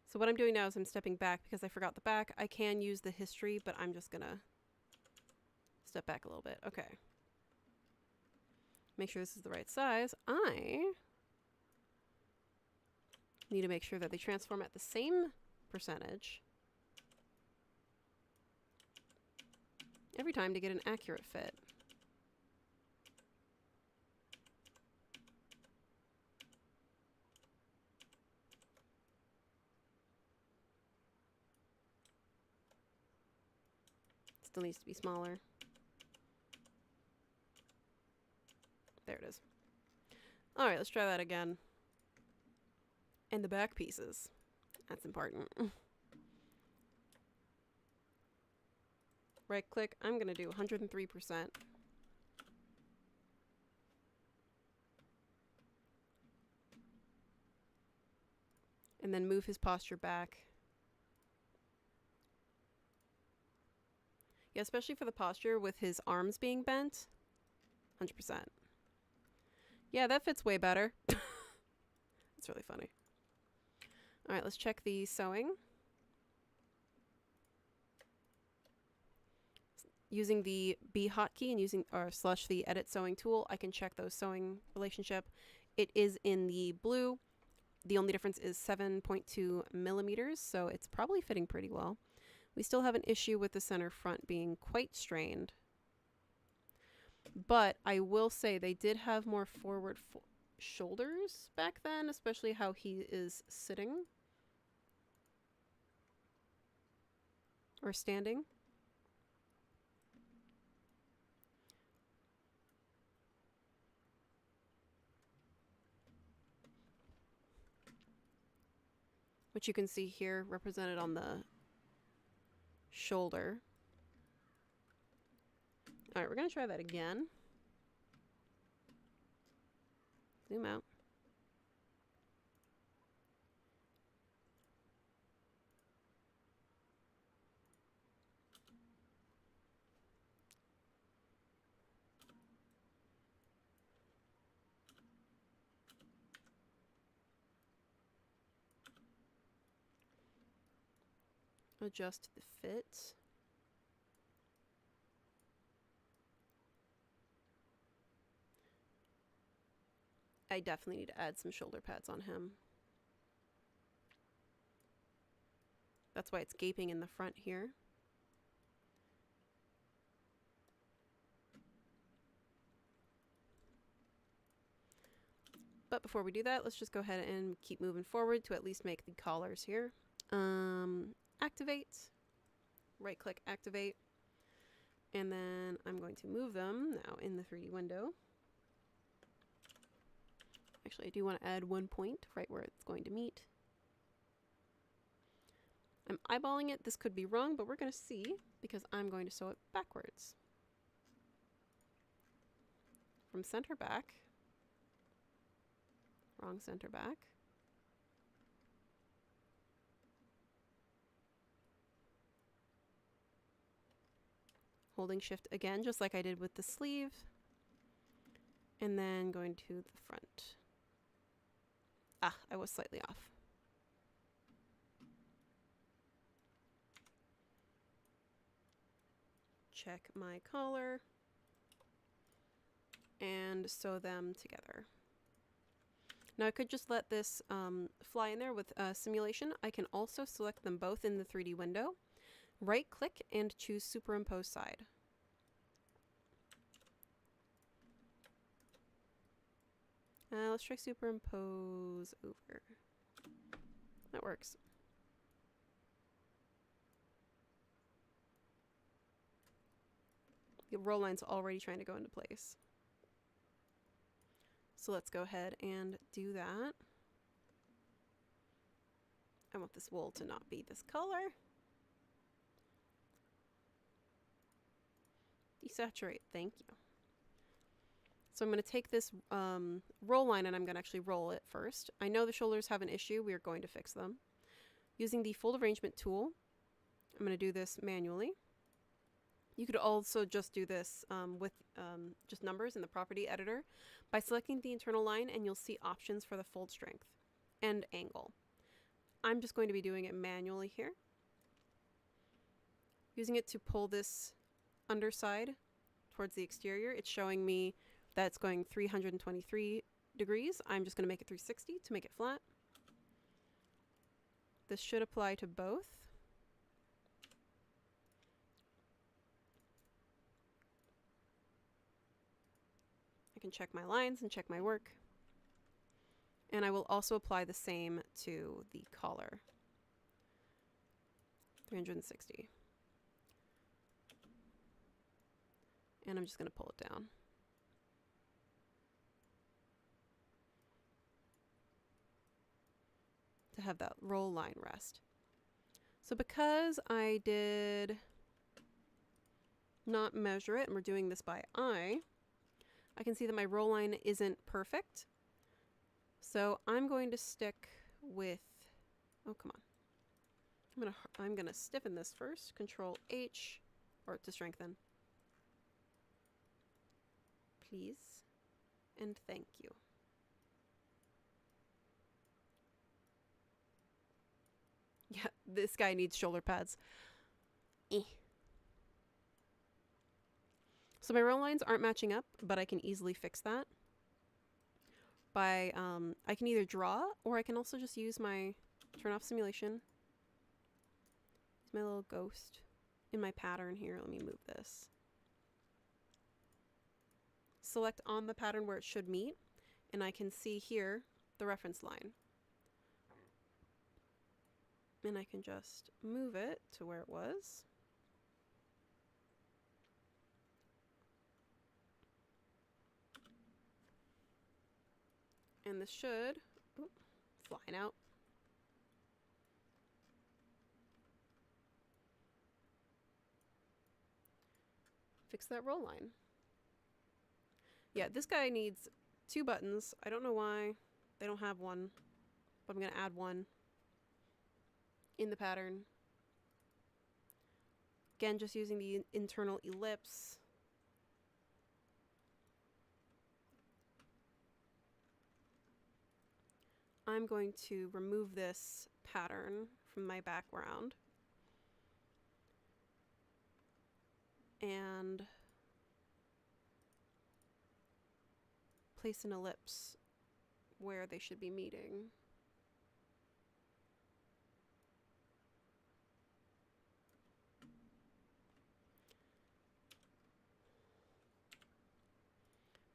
S1: So what I'm doing now is I'm stepping back because I forgot the back. I can use the history, but I'm just gonna step back a little bit. Okay. Make sure this is the right size. I need to make sure that they transform at the same percentage every time to get an accurate fit. Still needs to be smaller. There it is. All right, let's try that again. And the back pieces. That's important. Right click, I'm gonna do 103%. And then move his posture back. Yeah, especially for the posture with his arms being bent. 100%. Yeah, that fits way better. It's really funny. All right, let's check the sewing. Using the B hotkey and using / the edit sewing tool, I can check those sewing relationship. It is in the blue. The only difference is 7.2 millimeters, so it's probably fitting pretty well. We still have an issue with the center front being quite strained. But I will say they did have more forward shoulders back then, especially how he is sitting or standing. Which you can see here represented on the shoulder. All right, we're going to try that again. Zoom out. Adjust the fit. I definitely need to add some shoulder pads on him. That's why it's gaping in the front here. But before we do that, let's just go ahead and keep moving forward to at least make the collars here. Activate. Right click, activate. And then I'm going to move them now in the 3D window. Actually, I do want to add 1 point right where it's going to meet. I'm eyeballing it. This could be wrong, but we're going to see because I'm going to sew it backwards. From center back. Wrong center back. Holding shift again, just like I did with the sleeve. And then going to the front. Ah, I was slightly off. Check my collar. And sew them together. Now I could just let this fly in there with simulation. I can also select them both in the 3D window. Right click and choose superimpose side. Let's try superimpose over. That works. The roll line's already trying to go into place. So let's go ahead and do that. I want this wool to not be this color. Desaturate, thank you. So I'm going to take this roll line and I'm going to actually roll it first. I know the shoulders have an issue. We are going to fix them. Using the fold arrangement tool, I'm going to do this manually. You could also just do this with just numbers in the property editor by selecting the internal line, and you'll see options for the fold strength and angle. I'm just going to be doing it manually here. Using it to pull this underside towards the exterior, it's showing me that it's going 323 degrees. I'm just going to make it 360 to make it flat. This should apply to both. I can check my lines and check my work. And I will also apply the same to the collar. 360. And I'm just going to pull it down. To have that roll line rest. So because I did not measure it and we're doing this by eye, I can see that my roll line isn't perfect. So I'm going to stick with, oh come on. I'm gonna stiffen this first. Control H or to strengthen. Please and thank you. Yeah, this guy needs shoulder pads. So my roll lines aren't matching up, but I can easily fix that by, I can either draw or I can also just use my turn off simulation. My little ghost in my pattern here. Let me move this. Select on the pattern where it should meet and I can see here the reference line. And I can just move it to where it was. And this should, flying out. Fix that roll line. Yeah, this guy needs 2 buttons. I don't know why they don't have one, but I'm going to add one in the pattern. Again, just using the internal ellipse. I'm going to remove this pattern from my background and place an ellipse where they should be meeting.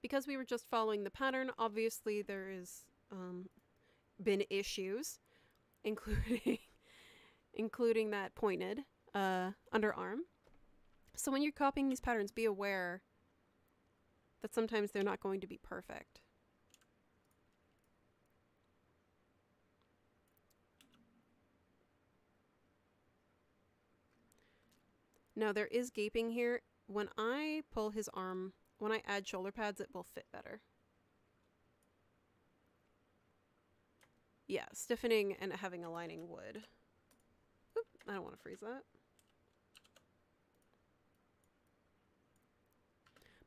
S1: Because we were just following the pattern, obviously there is been issues, including that pointed underarm. So when you're copying these patterns, be aware that sometimes they're not going to be perfect. Now there is gaping here. When I pull his arm, when I add shoulder pads, it will fit better. Yeah, stiffening and having a lining would. Oop, I don't want to freeze that.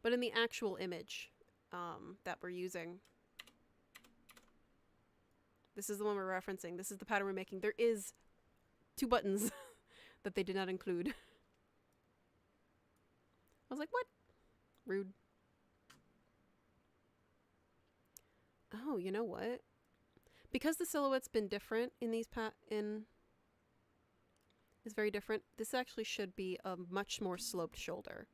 S1: But in the actual image that we're using, this is the one we're referencing. This is the pattern we're making. There is 2 buttons that they did not include. I was like, what? Rude. Oh, you know what? Because the silhouette's been different in these is very different. This actually should be a much more sloped shoulder.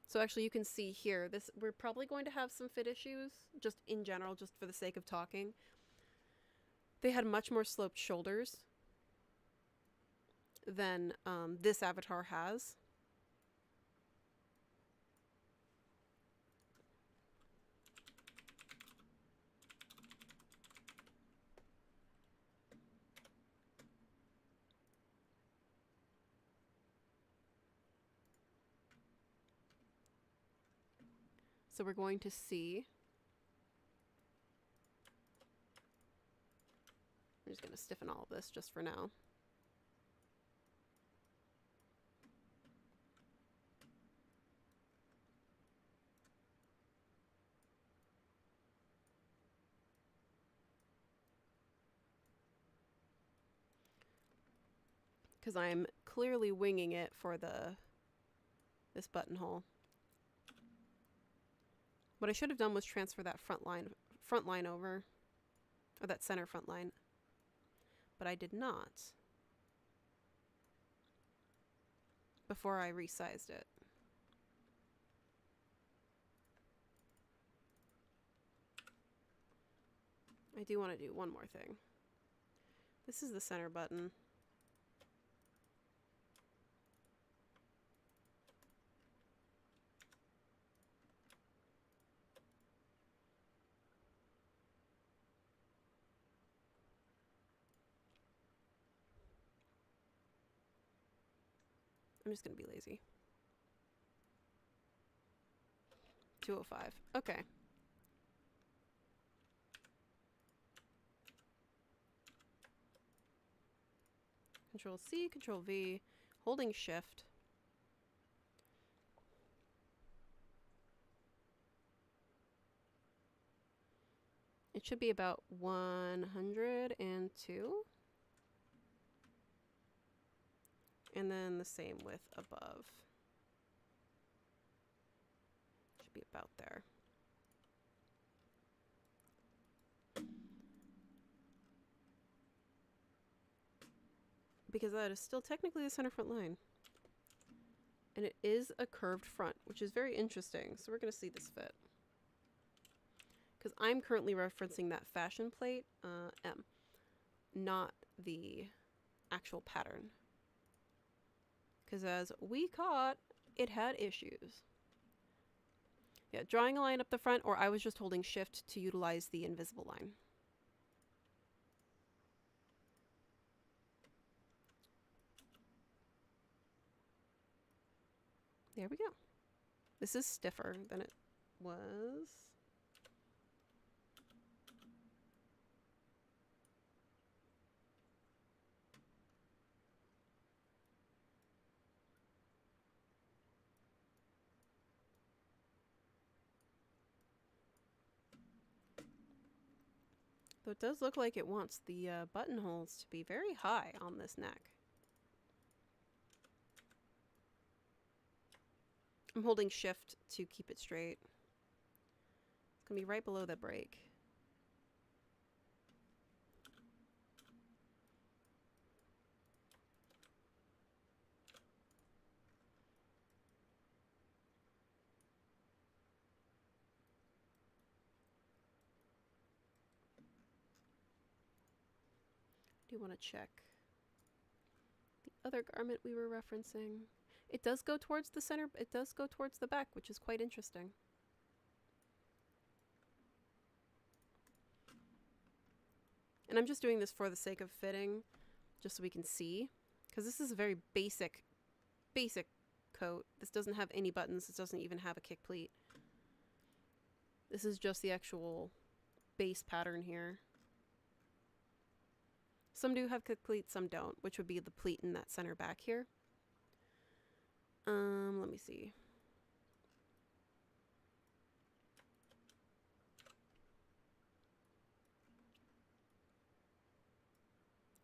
S1: So actually you can see here, we're probably going to have some fit issues, just in general, just for the sake of talking. They had much more sloped shoulders than this avatar has. So we're going to see. I'm just going to stiffen all of this just for now. Because I'm clearly winging it for this buttonhole. What I should have done was transfer that front line over, or that center front line, but I did not before I resized it. I do want to do one more thing. This is the center button. I'm just going to be lazy. 205. Okay. Control C, Control V, holding Shift. It should be about 102. And then the same with above. Should be about there. Because that is still technically the center front line. And it is a curved front, which is very interesting. So we're going to see this fit. because I'm currently referencing that fashion plate, M, not the actual pattern. Because as we caught, it had issues. Yeah, drawing a line up the front, or I was just holding shift to utilize the invisible line. There we go. This is stiffer than it was. Though it does look like it wants the buttonholes to be very high on this neck. I'm holding shift to keep it straight. It's gonna be right below the break. Do you want to check the other garment we were referencing? It does go towards the center. It does go towards the back, which is quite interesting. And I'm just doing this for the sake of fitting, just so we can see, because this is a very basic coat. This doesn't have any buttons. This doesn't even have a kick pleat. This is just the actual base pattern here. Some do have kick pleats, some don't, which would be the pleat in that center back here. Let me see.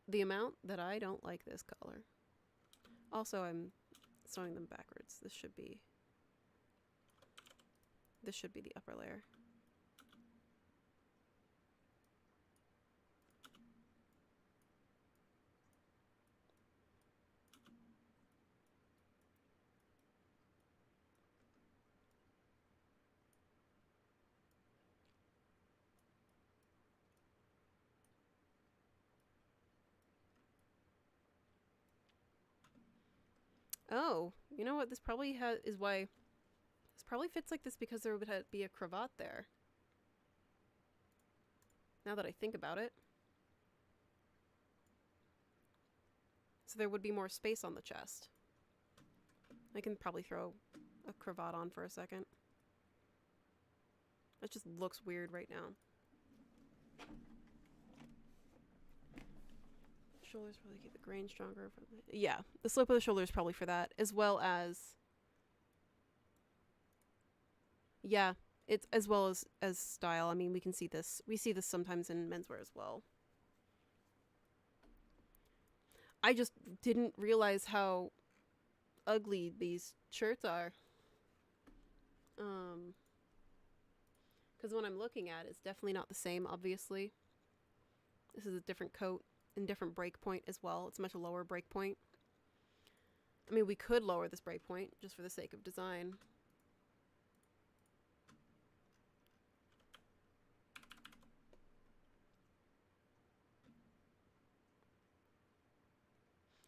S1: The amount that I don't like this color. Also, I'm sewing them backwards. This should be the upper layer. Oh, you know what? This probably is why this probably fits like this, because there would be a cravat there. Now that I think about it. So there would be more space on the chest. I can probably throw a cravat on for a second. That just looks weird right now. Shoulders probably keep the grain stronger. Yeah, the slope of the shoulder is probably for that, as well as, yeah, it's as well as style. I mean, we can see this. We see this sometimes in menswear as well. I just didn't realize how ugly these shirts are. Because when I'm looking at it, it's definitely not the same, obviously. This is a different coat and different break point as well. It's a much lower break point. I mean, we could lower this break point just for the sake of design.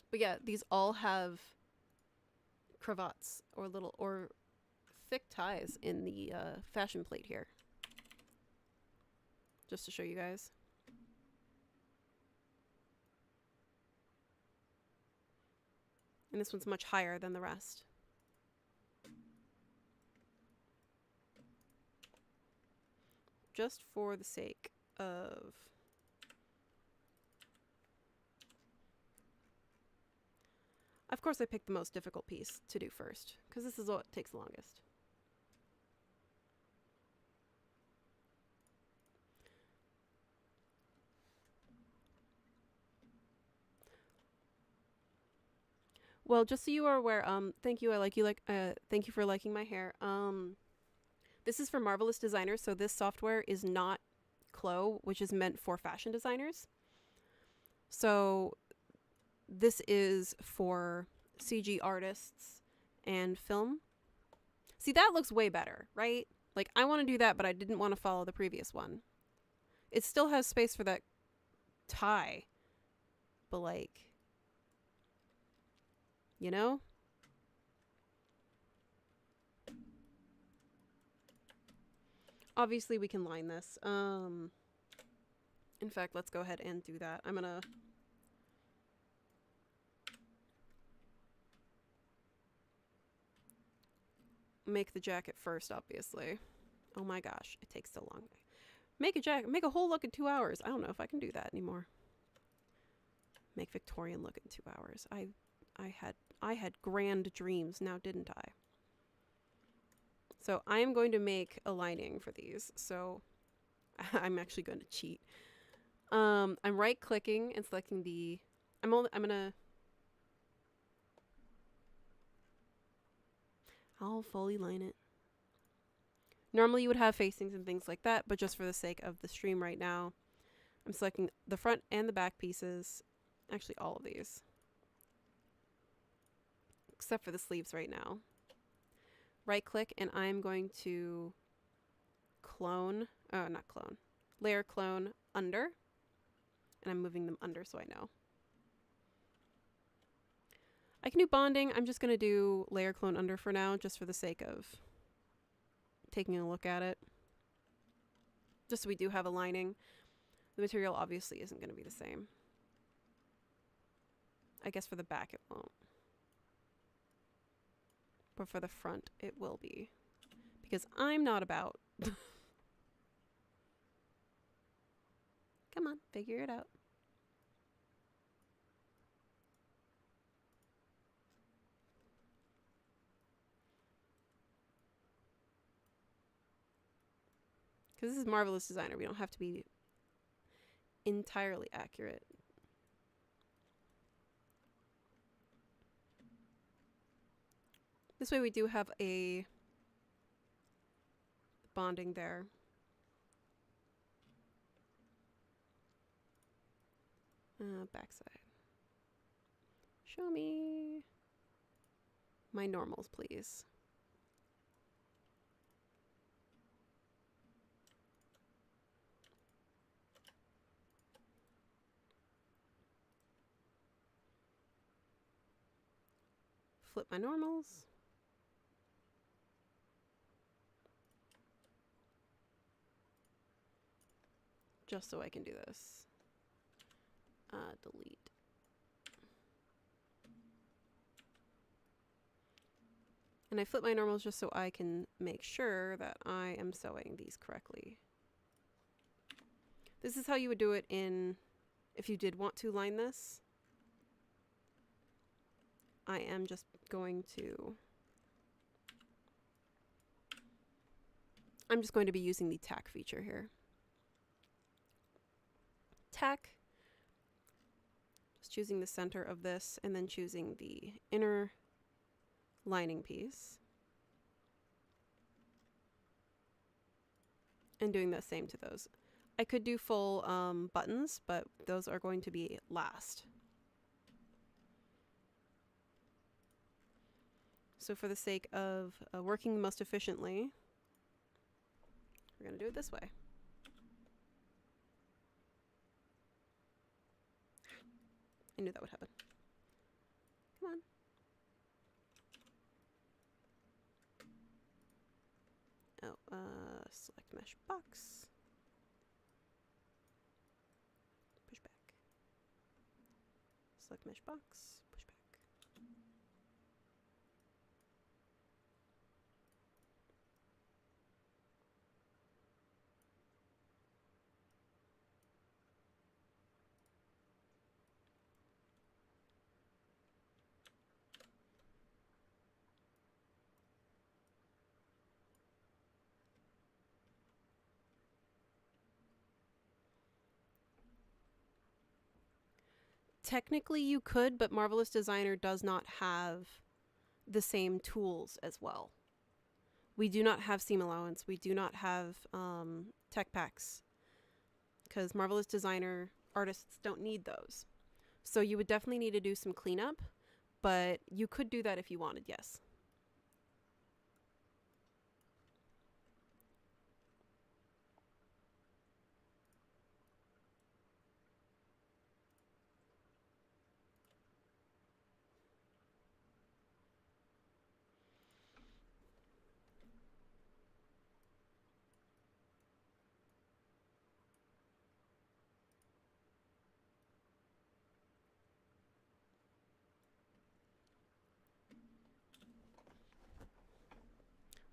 S1: But yeah, these all have cravats or thick ties in the fashion plate here. Just to show you guys. And this one's much higher than the rest. Just for the sake of... Of course I picked the most difficult piece to do first, because this is what takes the longest. Well, just so you are aware, thank you. Thank you for liking my hair. This is for Marvelous Designers, so this software is not Clo, which is meant for fashion designers. So this is for CG artists and film. See, that looks way better, right? Like, I want to do that, but I didn't want to follow the previous one. It still has space for that tie, but like, you know? Obviously, we can line this. In fact, let's go ahead and do that. I'm gonna make the jacket first, obviously. Oh my gosh, it takes so long. Make a jacket, make a whole look in 2 hours. I don't know if I can do that anymore. Make Victorian look in 2 hours. I had grand dreams, now didn't I? So I am going to make a lining for these. So I'm actually going to cheat. I'm right clicking and selecting the, I'll fully line it. Normally you would have facings and things like that, but just for the sake of the stream right now, I'm selecting the front and the back pieces. Actually, all of these. Except for the sleeves right now. Right click, and I'm going to layer clone under. And I'm moving them under so I know. I can do bonding. I'm just going to do layer clone under for now, just for the sake of taking a look at it. Just so we do have a lining. The material obviously isn't going to be the same. I guess for the back it won't. But for the front it will be. Because I'm not about. Come on, figure it out. Because this is Marvelous Designer. We don't have to be entirely accurate. This way we do have a bonding there. Backside. Show me my normals, please. Flip my normals. Just so I can do this. Delete. And I flip my normals just so I can make sure that I am sewing these correctly. This is how you would do it if you did want to line this. I am just going to... I'm just going to be using the tack feature here. Tack. Just choosing the center of this and then choosing the inner lining piece. And doing the same to those. I could do full buttons, but those are going to be last. So for the sake of working most efficiently, we're going to do it this way. I knew that would happen. Come on. Oh, select mesh box. Push back. Select mesh box. Push back. Technically you could, but Marvelous Designer does not have the same tools as well. We do not have seam allowance. We do not have tech packs because Marvelous Designer artists don't need those. So you would definitely need to do some cleanup, but you could do that if you wanted, yes.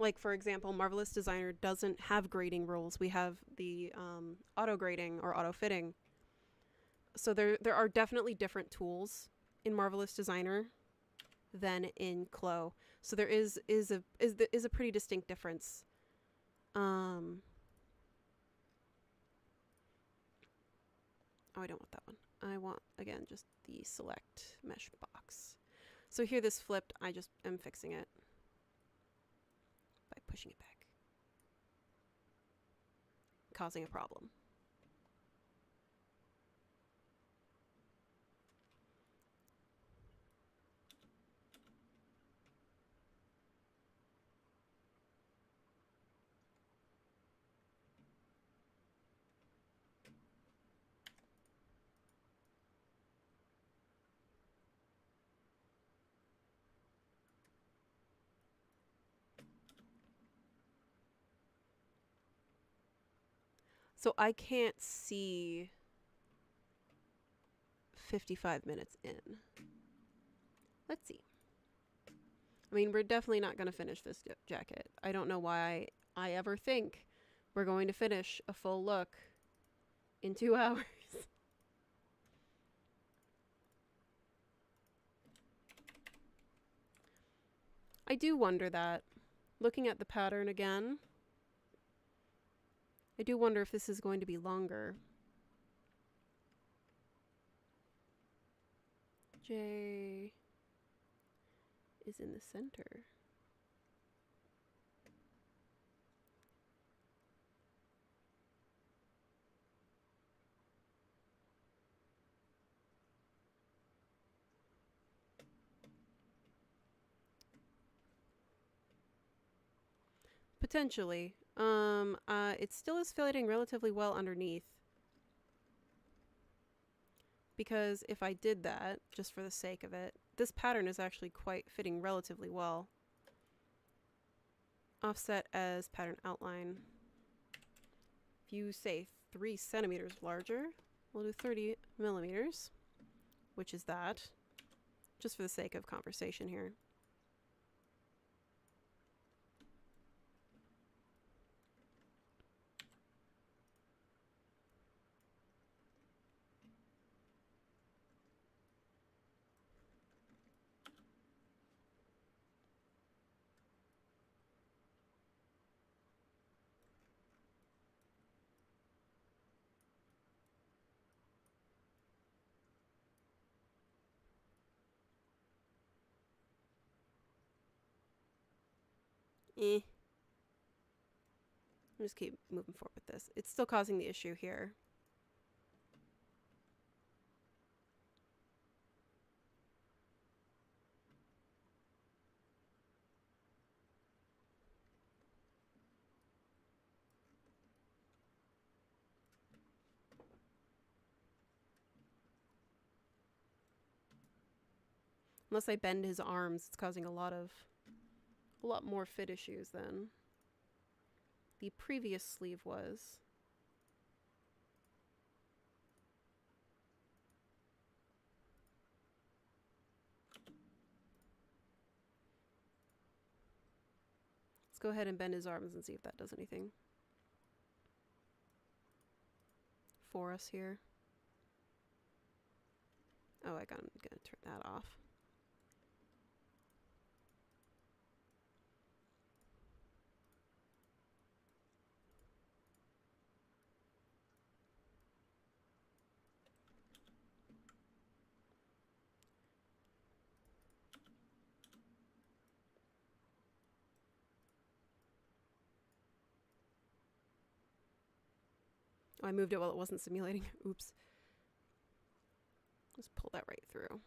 S1: like for example, Marvelous Designer doesn't have grading rules. We have the auto grading or auto fitting. So there are definitely different tools in Marvelous Designer than in Clo. So there is a pretty distinct difference. Oh, I don't want that one. I want, again, just the select mesh box. So here this flipped, I just am fixing it by pushing it back, causing a problem. So I can't see 55 minutes in. Let's see. I mean, we're definitely not going to finish this jacket. I don't know why I ever think we're going to finish a full look in 2 hours. I do wonder that. Looking at the pattern again, I do wonder if this is going to be longer. J is in the center. Potentially. It still is fitting relatively well underneath. Because if I did that, just for the sake of it, this pattern is actually quite fitting relatively well. Offset as pattern outline. If you say 3 centimeters larger, we'll do 30 millimeters, which is that, just for the sake of conversation here. Just keep moving forward with this. It's still causing the issue here. Unless I bend his arms, it's causing a lot more fit issues than the previous sleeve was. Let's go ahead and bend his arms and see if that does anything for us here. Oh, I'm gonna turn that off. Oh, I moved it while it wasn't simulating. Oops. Let's pull that right through.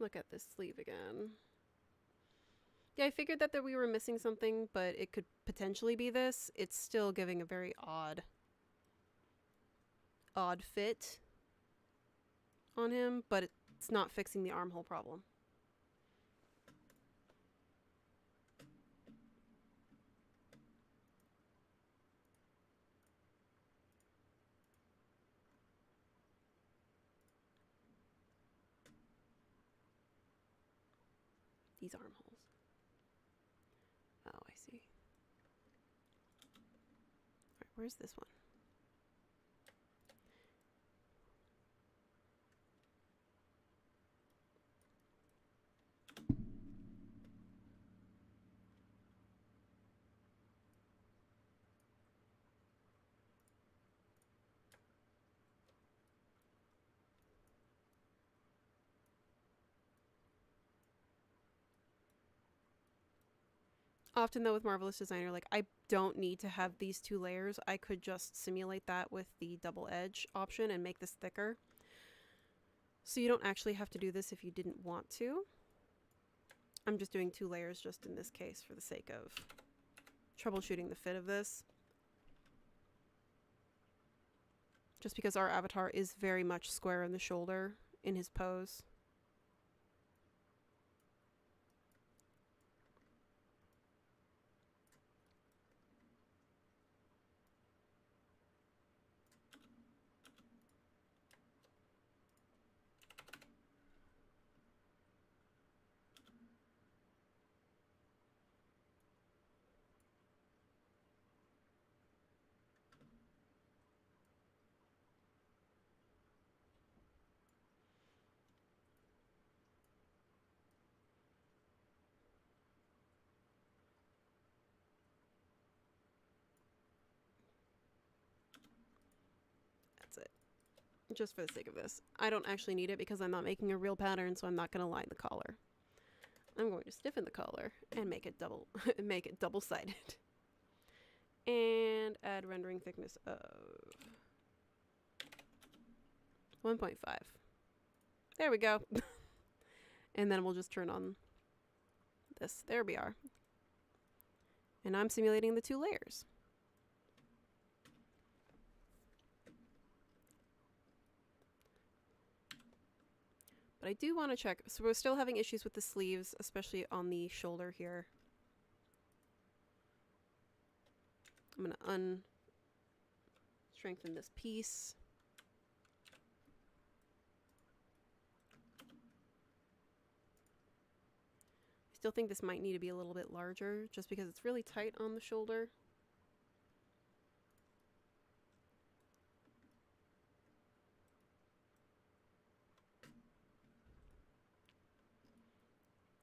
S1: Look at this sleeve again. Yeah, I figured that we were missing something, but it could potentially be this. It's still giving a very odd fit on him, but it's not fixing the armhole problem. These armholes. Oh, I see. All right, where's this one? Often though with Marvelous Designer, like I don't need to have these 2 layers. I could just simulate that with the double edge option and make this thicker. So you don't actually have to do this if you didn't want to. I'm just doing 2 layers just in this case for the sake of troubleshooting the fit of this. Just because our avatar is very much square in the shoulder in his pose. That's it. Just for the sake of this. I don't actually need it because I'm not making a real pattern, so I'm not going to line the collar. I'm going to stiffen the collar and make it double-sided. And add rendering thickness of 1.5. There we go. And then we'll just turn on this. There we are. And I'm simulating the 2 layers. But I do want to check. So we're still having issues with the sleeves, especially on the shoulder here. I'm going to strengthen this piece. I still think this might need to be a little bit larger just because it's really tight on the shoulder.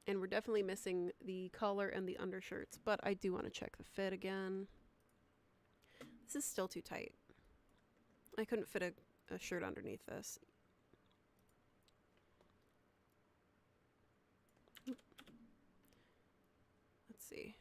S1: And we're definitely missing the collar and the undershirts, but I do want to check the fit again. This is still too tight. I couldn't fit a shirt underneath this. Let's see.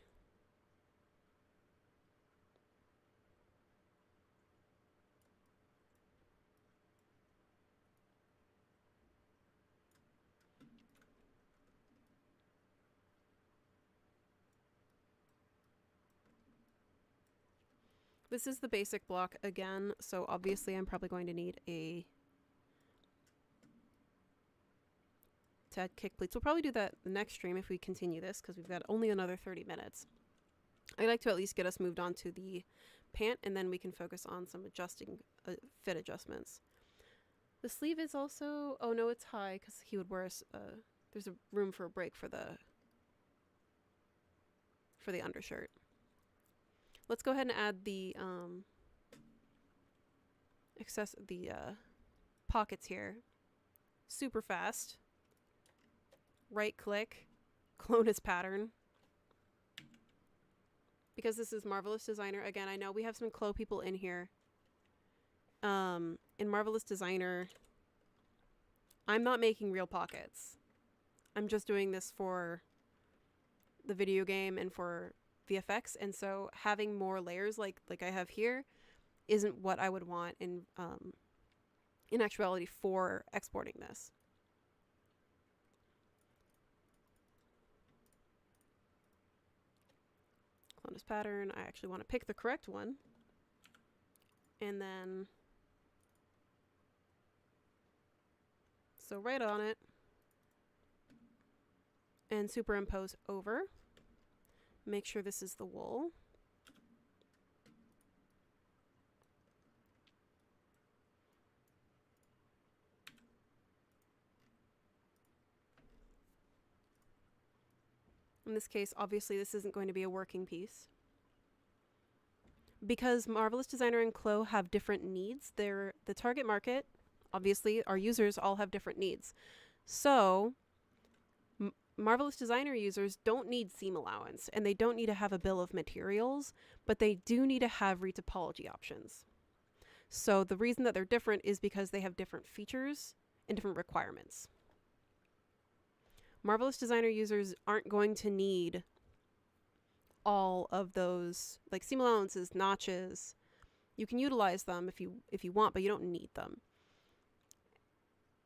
S1: This is the basic block again, so obviously I'm probably going to need to add kick pleats. We'll probably do that the next stream if we continue this, because we've got only another 30 minutes. I'd like to at least get us moved on to the pant, and then we can focus on some adjusting fit adjustments. The sleeve is also, oh no, it's high, because he would wear there's a room for a break for the undershirt. Let's go ahead and add the pockets here. Super fast. Right click, clone as pattern. Because this is Marvelous Designer. Again, I know we have some Clo people in here. In Marvelous Designer, I'm not making real pockets. I'm just doing this for the video game and for VFX, and so having more layers like I have here isn't what I would want in actuality for exporting this. Clone as pattern. I actually want to pick the correct one, and then So right on it. And superimpose over. Make sure this is the wool. In this case, obviously, this isn't going to be a working piece. Because Marvelous Designer and Clo have different needs, they're the target market, obviously, our users all have different needs. So, Marvelous Designer users don't need seam allowance, and they don't need to have a bill of materials, but they do need to have retopology options. So the reason that they're different is because they have different features and different requirements. Marvelous Designer users aren't going to need all of those, like seam allowances, notches. You can utilize them if you want, but you don't need them.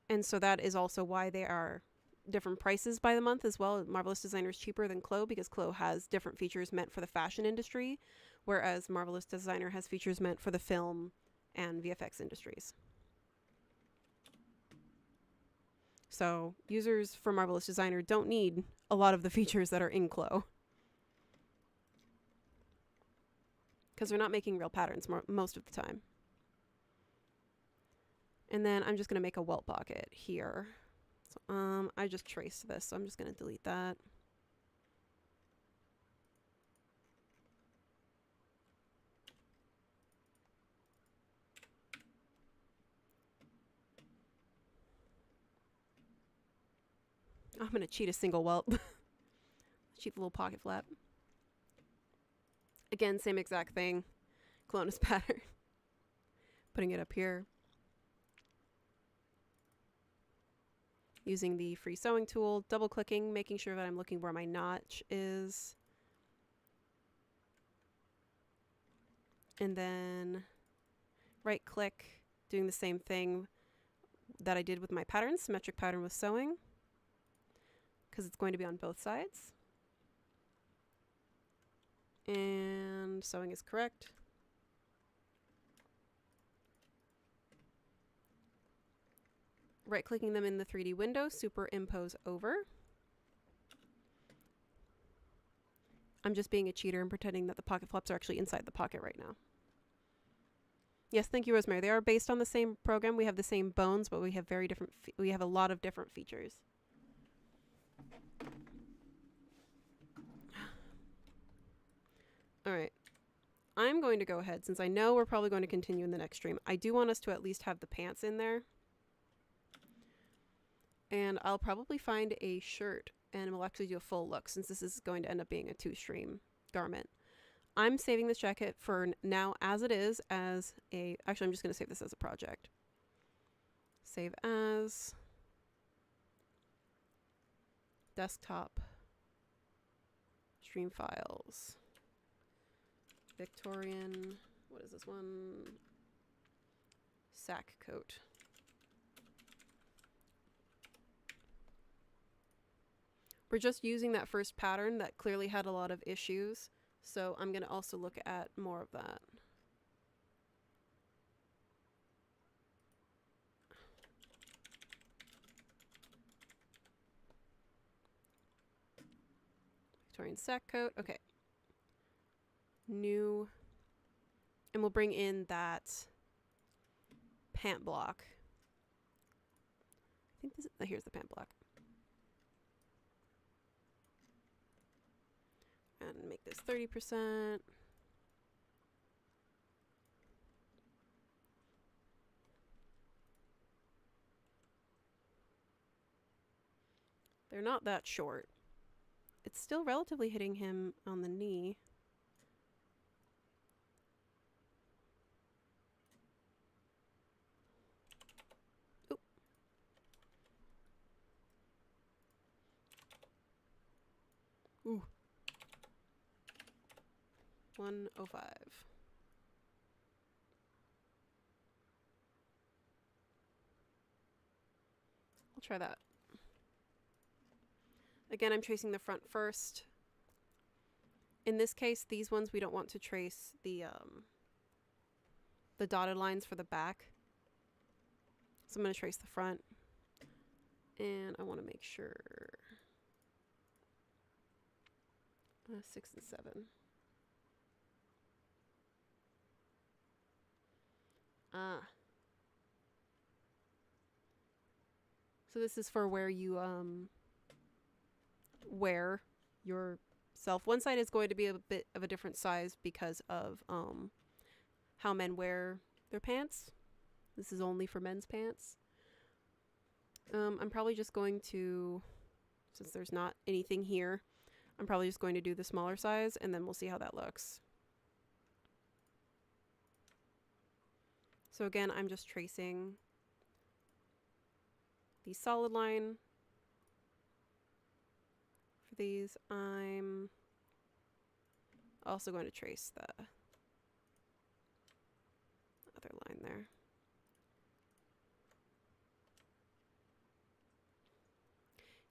S1: And so that is also why they are different prices by the month as well. Marvelous Designer is cheaper than Clo because Clo has different features meant for the fashion industry, whereas Marvelous Designer has features meant for the film and VFX industries. So users for Marvelous Designer don't need a lot of the features that are in Clo, because they're not making real patterns most of the time. And then I'm just going to make a welt pocket here. So, I just traced this, so I'm just going to delete that. I'm going to cheat a single welt. Cheat the little pocket flap. Again, same exact thing. Clone this pattern. Putting it up here. Using the free sewing tool, double clicking, making sure that I'm looking where my notch is. And then right click, doing the same thing that I did with my pattern, symmetric pattern with sewing, because it's going to be on both sides. And sewing is correct. Right-clicking them in the 3D window, superimpose over. I'm just being a cheater and pretending that the pocket flaps are actually inside the pocket right now. Yes, thank you, Rosemary. They are based on the same program. We have the same bones, but we have very different. We have a lot of different features. All right. I'm going to go ahead, since I know we're probably going to continue in the next stream. I do want us to at least have the pants in there. And I'll probably find a shirt, and we'll actually do a full look, since this is going to end up being a 2-stream garment. I'm saving this jacket for now as it is, as a... Actually, I'm just going to save this as a project. Save as... Desktop. Stream files. Victorian... What is this one? Sack coat. We're just using that first pattern that clearly had a lot of issues, so I'm going to also look at more of that. Victorian sack coat, okay. New, and we'll bring in that pant block. I think this is, here's the pant block. And make this 30%. They're not that short. It's still relatively hitting him on the knee. Oop. Ooh. 105. I'll try that. Again, I'm tracing the front first. In this case, these ones we don't want to trace the dotted lines for the back. So I'm going to trace the front. And I want to make sure 6 and 7. So this is for where you wear yourself. One side is going to be a bit of a different size because of how men wear their pants. This is only for men's pants. I'm probably just going to, since there's not anything here, I'm probably just going to do the smaller size, and then we'll see how that looks. So again, I'm just tracing the solid line. For these, I'm also going to trace the other line there.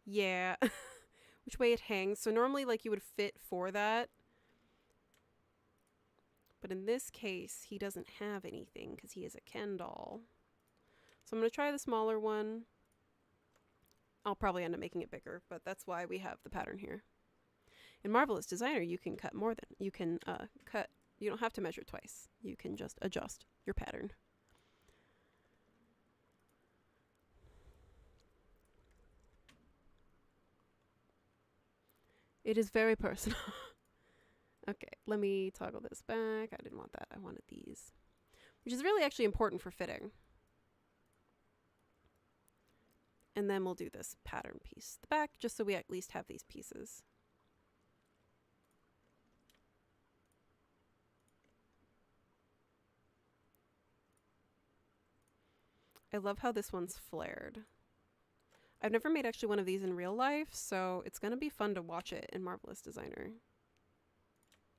S1: Yeah, which way it hangs. So normally like you would fit for that. But in this case, he doesn't have anything because he is a Ken doll. So I'm going to try the smaller one. I'll probably end up making it bigger, but that's why we have the pattern here. In Marvelous Designer, you can cut more than, you can cut, you don't have to measure twice. You can just adjust your pattern. It is very personal. Okay, let me toggle this back. I didn't want that. I wanted these, which is really actually important for fitting. And then we'll do this pattern piece, the back, just so we at least have these pieces. I love how this one's flared. I've never made actually one of these in real life, so it's going to be fun to watch it in Marvelous Designer.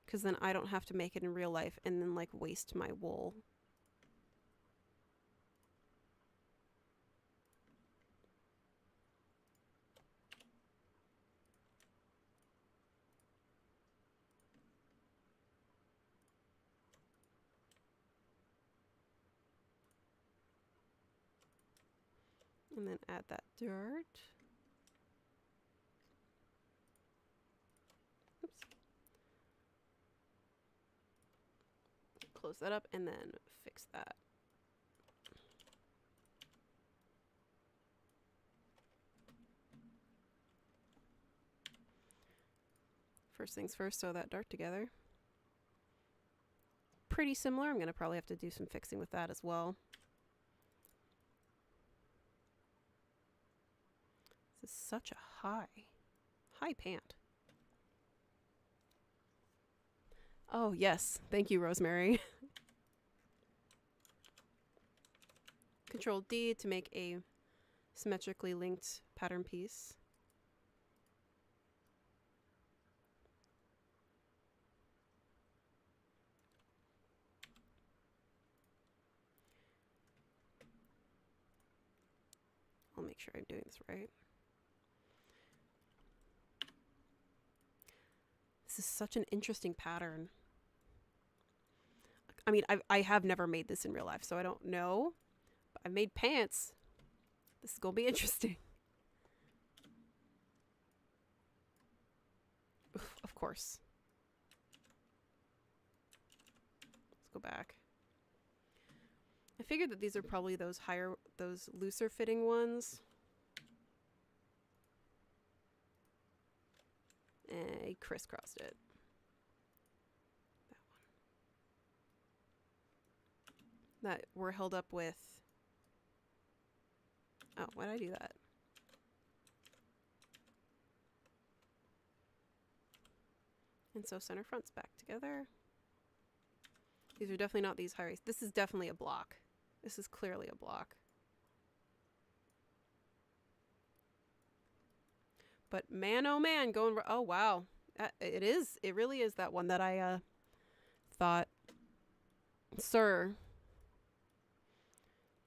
S1: Because then I don't have to make it in real life and then like waste my wool. And then add that dirt. Oops. Close that up and then fix that. First things first, sew that dart together. Pretty similar. I'm going to probably have to do some fixing with that as well. This is such a high pant. Oh, yes. Thank you, Rosemary. Control D to make a symmetrically linked pattern piece. I'll make sure I'm doing this right. This is such an interesting pattern. I mean, I have never made this in real life, so I don't know. But I've made pants. This is going to be interesting. Oof, of course. Let's go back. I figured that these are probably those looser fitting ones. I crisscrossed it. That one. That were held up with... Oh, why did I do that? And so center fronts back together. These are definitely not these high-waist. This is definitely a block. This is clearly a block. But man, oh man, going... Oh, wow. It is. It really is that one that I thought, sir...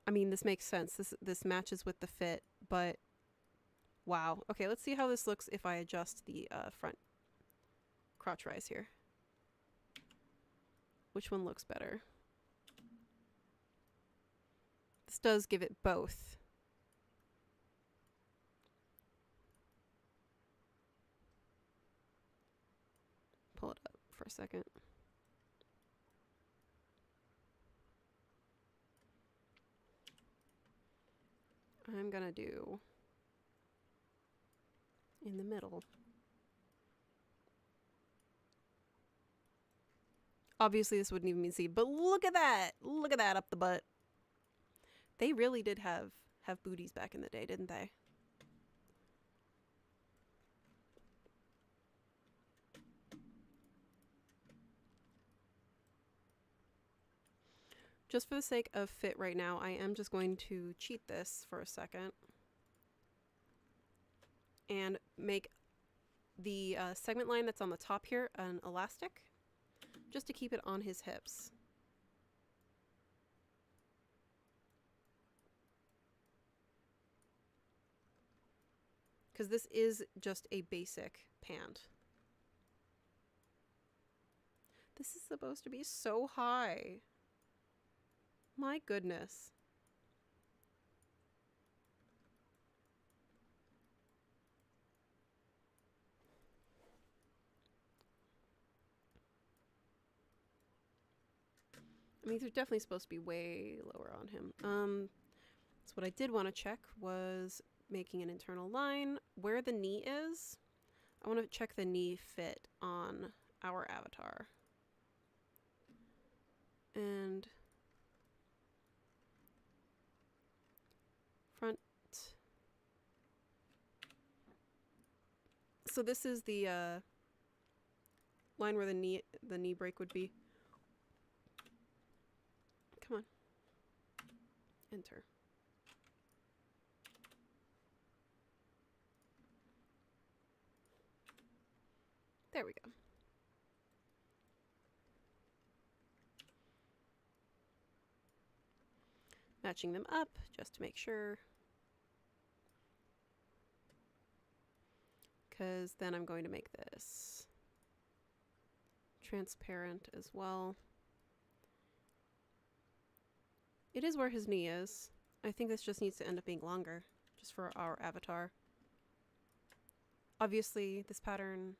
S1: I mean, this makes sense. This matches with the fit, but wow. Okay, let's see how this looks if I adjust the front crotch rise here. Which one looks better? This does give it both. a second. I'm gonna do in the middle. Obviously this wouldn't even be seen, but look at that! Look at that up the butt. They really did have booties back in the day, didn't they? Just for the sake of fit right now, I am just going to cheat this for a second and make the segment line that's on the top here an elastic, just to keep it on his hips. Because this is just a basic pant. This is supposed to be so high. My goodness. I mean, they're definitely supposed to be way lower on him. So what I did want to check was making an internal line. Where the knee is, I want to check the knee fit on our avatar. And front. So this is the line where the knee break would be. Come on. Enter. There we go. Matching them up just to make sure. Because then I'm going to make this transparent as well. It is where his knee is. I think this just needs to end up being longer, just for our avatar. Obviously, this pattern,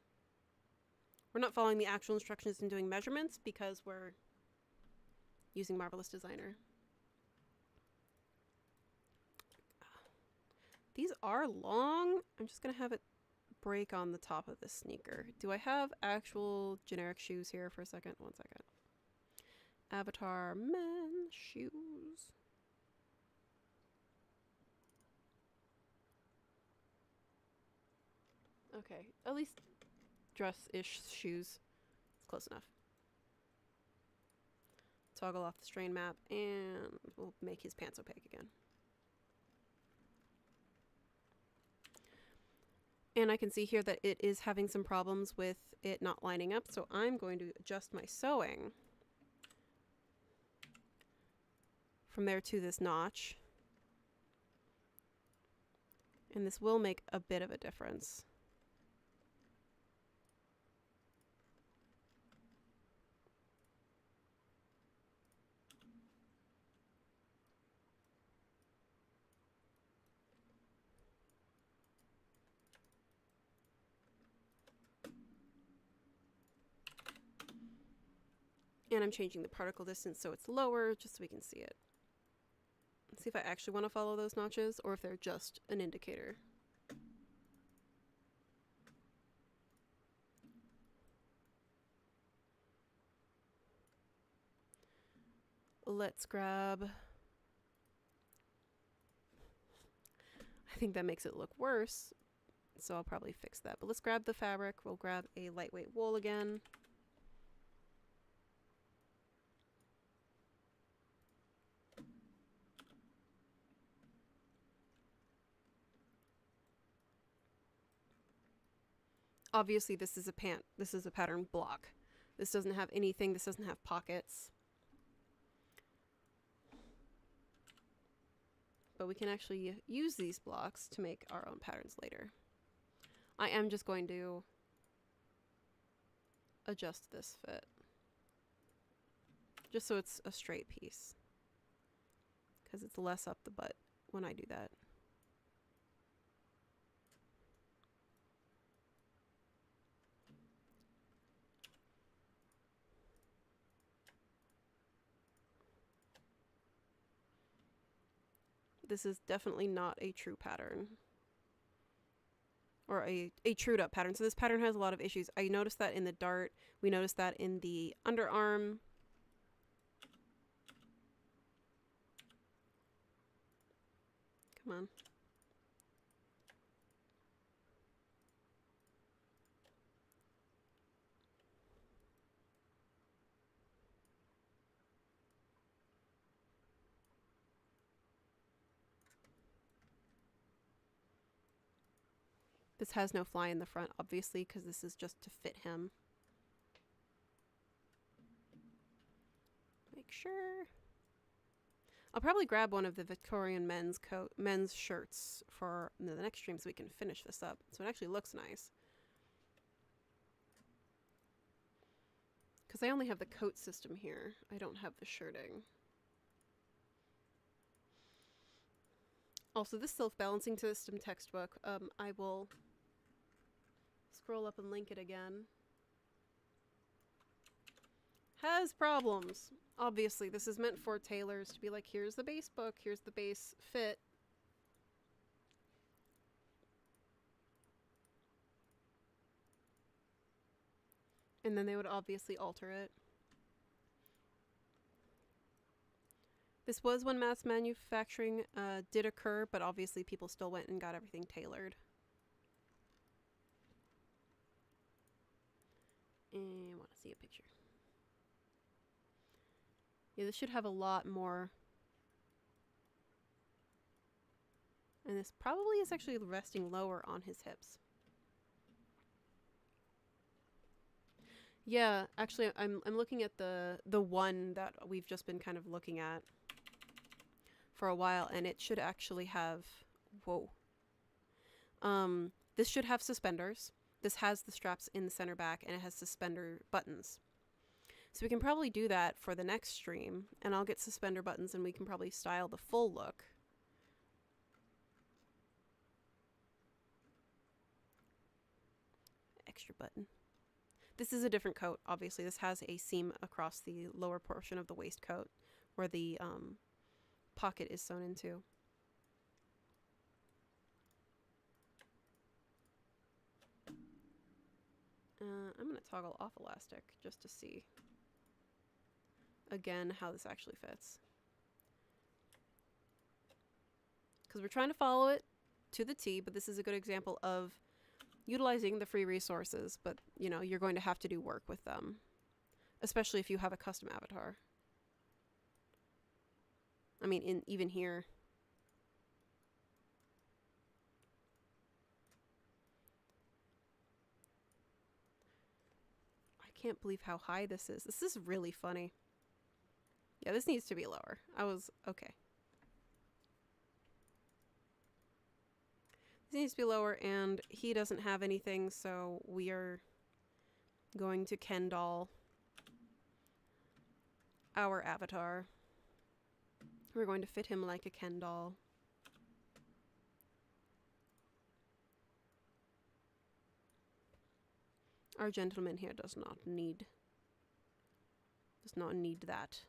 S1: we're not following the actual instructions and doing measurements because we're using Marvelous Designer. These are long. I'm just going to have it break on the top of the sneaker. Do I have actual generic shoes here for a second? One second. Avatar men shoes. Okay, at least dress-ish shoes. It's close enough. Toggle off the strain map and we'll make his pants opaque again. And I can see here that it is having some problems with it not lining up, so I'm going to adjust my sewing from there to this notch. And this will make a bit of a difference. And I'm changing the particle distance so it's lower, just so we can see it. Let's see if I actually want to follow those notches, or if they're just an indicator. Let's grab... I think that makes it look worse, so I'll probably fix that. But let's grab the fabric. We'll grab a lightweight wool again. Obviously, this is a pattern block. This doesn't have anything. This doesn't have pockets. But we can actually use these blocks to make our own patterns later. I am just going to adjust this fit, just so it's a straight piece, because it's less up the butt when I do that. this is definitely not a true pattern. Or a trued up pattern. So this pattern has a lot of issues. I noticed that in the dart. We noticed that in the underarm. Come on. This has no fly in the front, obviously, because this is just to fit him. Make sure. I'll probably grab one of the Victorian men's shirts for the next stream so we can finish this up. So it actually looks nice. Because I only have the coat system here. I don't have the shirting. Also, this self-balancing system textbook, I will scroll up and link it again. Has problems. Obviously, this is meant for tailors to be like, here's the base book, here's the base fit. And then they would obviously alter it. This was when mass manufacturing did occur, but obviously people still went and got everything tailored. And I want to see a picture. Yeah, this should have a lot more. And this probably is actually resting lower on his hips. Yeah, actually, I'm looking at the one that we've just been kind of looking at for a while, and it should actually have, whoa. This should have suspenders. This has the straps in the center back, and it has suspender buttons. So we can probably do that for the next stream, and I'll get suspender buttons, and we can probably style the full look. Extra button. This is a different coat, obviously. This has a seam across the lower portion of the waistcoat where the pocket is sewn into. I'm going to toggle off elastic just to see, again, how this actually fits. Because we're trying to follow it to the T, but this is a good example of utilizing the free resources, but, you know, you're going to have to do work with them, especially if you have a custom avatar. I mean, even here. I can't believe how high this is. This is really funny. Yeah, this needs to be lower. Okay. This needs to be lower, and he doesn't have anything, so we are going to Ken doll our avatar. We're going to fit him like a Ken doll. Our gentleman here does not need that.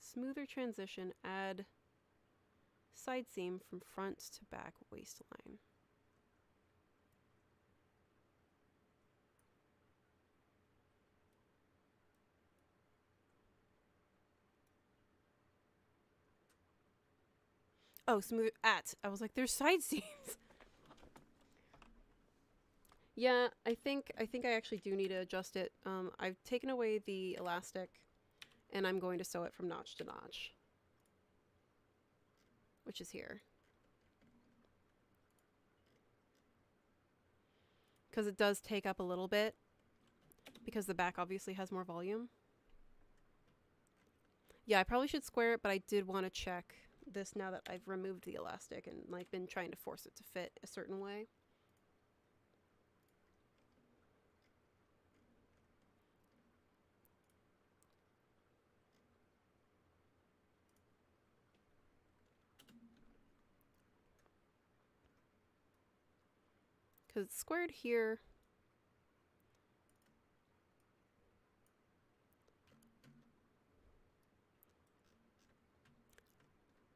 S1: Smoother transition, add side seam from front to back waistline. Oh, smooth at. I was like, there's side seams. Yeah, I think I actually do need to adjust it. I've taken away the elastic, and I'm going to sew it from notch to notch, which is here. Because it does take up a little bit, because the back obviously has more volume. Yeah, I probably should square it, but I did want to check this now that I've removed the elastic and like been trying to force it to fit a certain way. because it's squared here.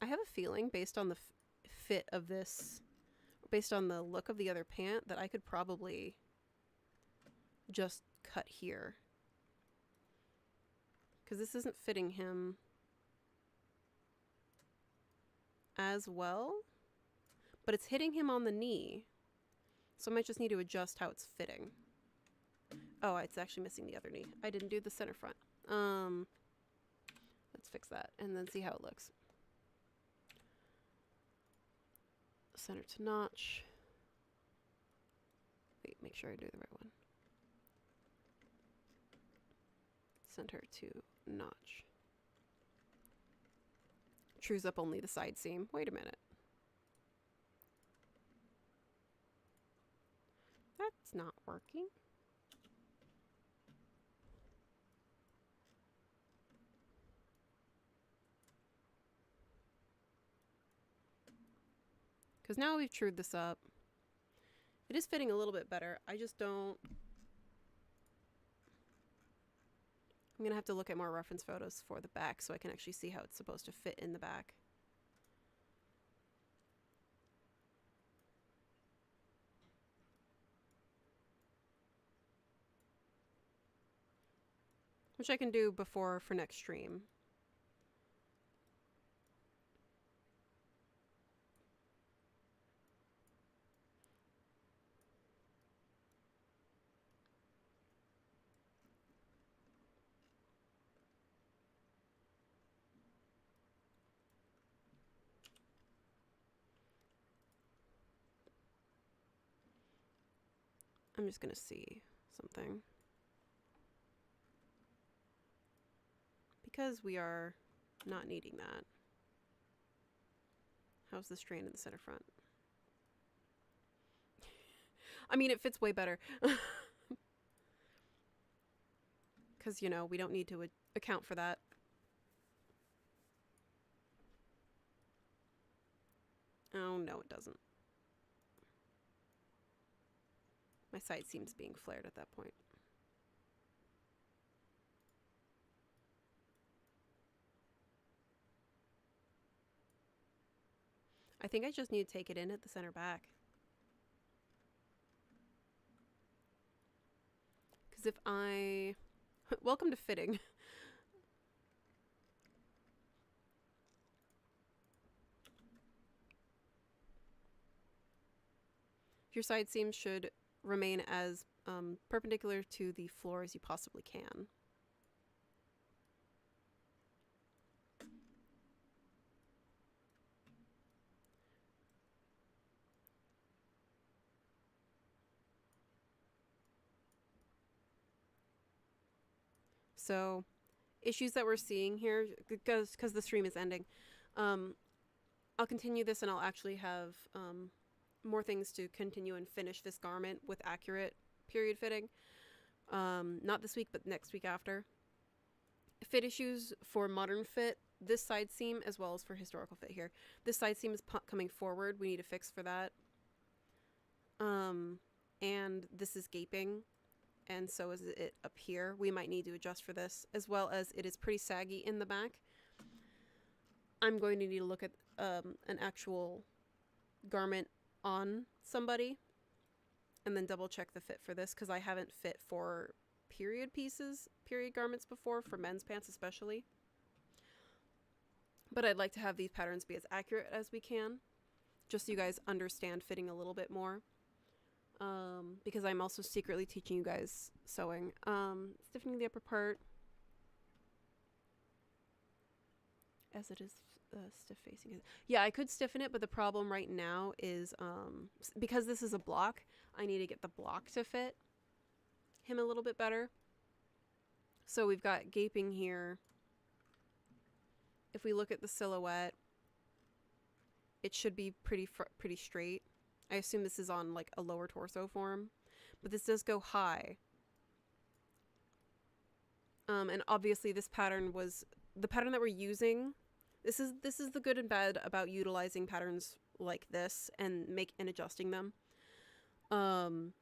S1: I have a feeling, based on the fit of this, based on the look of the other pant, that I could probably just cut here. Because this isn't fitting him as well, but it's hitting him on the knee. So I might just need to adjust how it's fitting. Oh, it's actually missing the other knee. I didn't do the center front. Let's fix that and then see how it looks. Center to notch. Wait, make sure I do the right one. Center to notch. Trues up only the side seam. Wait a minute. That's not working. Because now we've trued this up. It is fitting a little bit better. I just don't... I'm going to have to look at more reference photos for the back so I can actually see how it's supposed to fit in the back. Which I can do before for next stream. I'm just going to see something. Because we are not needing that. How's the strain in the center front? I mean, it fits way better. Because, you know, we don't need to account for that. Oh, no, it doesn't. My side seam's being flared at that point. I think I just need to take it in at the center back. Because if I... Welcome to fitting. Your side seams should remain as perpendicular to the floor as you possibly can. So, issues that we're seeing here, because the stream is ending, I'll continue this and I'll actually have more things to continue and finish this garment with accurate period fitting. Not this week, but next week after. Fit issues for modern fit, this side seam, as well as for historical fit here. This side seam is coming forward. We need to fix for that. And this is gaping. And so is it up here. We might need to adjust for this, as well as it is pretty saggy in the back. I'm going to need to look at an actual garment on somebody and then double check the fit for this, because I haven't fit for period pieces, period garments before, for men's pants especially. But I'd like to have these patterns be as accurate as we can, just so you guys understand fitting a little bit more. Because I'm also secretly teaching you guys sewing. Stiffening the upper part as it is stiff facing. Yeah, I could stiffen it, but the problem right now is because this is a block, I need to get the block to fit him a little bit better. So we've got gaping here. If we look at the silhouette, it should be pretty straight. I assume this is on like a lower torso form, but this does go high. And obviously this pattern was the pattern that we're using. This is the good and bad about utilizing patterns like this and adjusting them. um,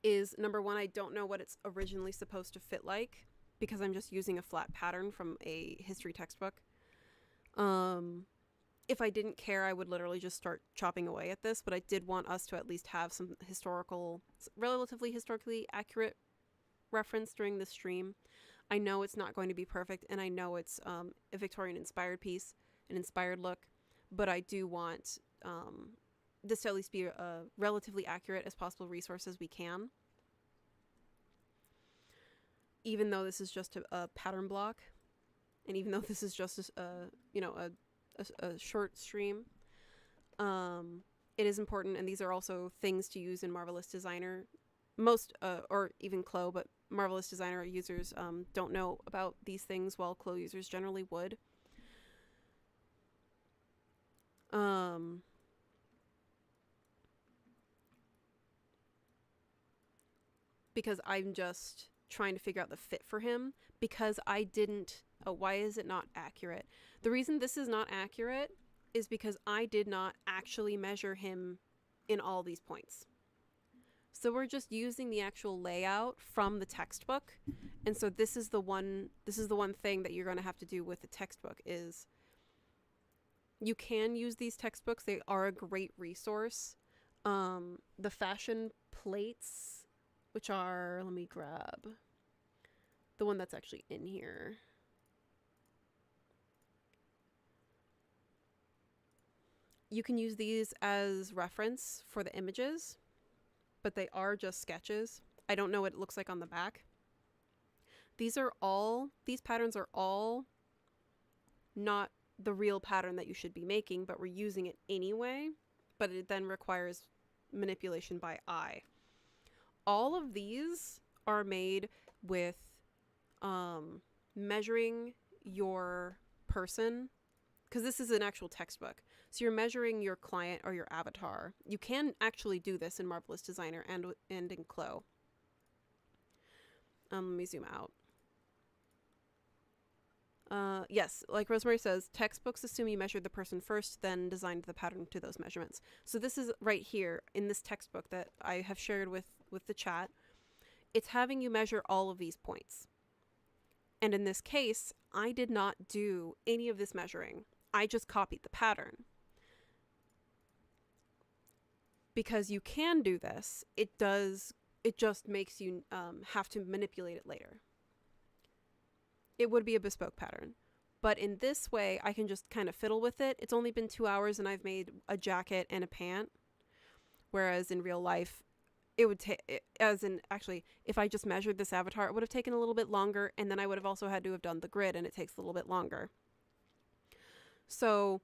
S1: is number one, I don't know what it's originally supposed to fit like because I'm just using a flat pattern from a history textbook. If I didn't care, I would literally just start chopping away at this, but I did want us to at least have some relatively historically accurate reference during the stream. I know it's not going to be perfect, and I know it's a Victorian inspired piece, an inspired look, but I do want this to at least be a relatively accurate as possible resource as we can. Even though this is just a pattern block, and even though this is just a short stream, it is important, and these are also things to use in Marvelous Designer. Most, or even Clo, but Marvelous Designer users don't know about these things, while Clo users generally would. Because I'm just trying to figure out the fit for him, because I didn't... Oh, why is it not accurate? The reason this is not accurate is because I did not actually measure him in all these points. So we're just using the actual layout from the textbook. And so this is the one thing that you're going to have to do with the textbook is you can use these textbooks. They are a great resource. The fashion plates, which are, let me grab the one that's actually in here. You can use these as reference for the images, but they are just sketches. I don't know what it looks like on the back. These patterns are all not the real pattern that you should be making, but we're using it anyway, but it then requires manipulation by eye. All of these are made with measuring your person, because this is an actual textbook. So you're measuring your client or your avatar. You can actually do this in Marvelous Designer and in Clo. Let me zoom out. Yes, like Rosemary says, textbooks assume you measured the person first, then designed the pattern to those measurements. So this is right here in this textbook that I have shared with the chat. It's having you measure all of these points. And in this case, I did not do any of this measuring. I just copied the pattern. Because you can do this, it just makes you have to manipulate it later. It would be a bespoke pattern. But in this way, I can just kind of fiddle with it. It's only been 2 hours and I've made a jacket and a pant. Whereas in real life, it would take, actually, if I just measured this avatar, it would have taken a little bit longer, and then I would have also had to have done the grid, and it takes a little bit longer. So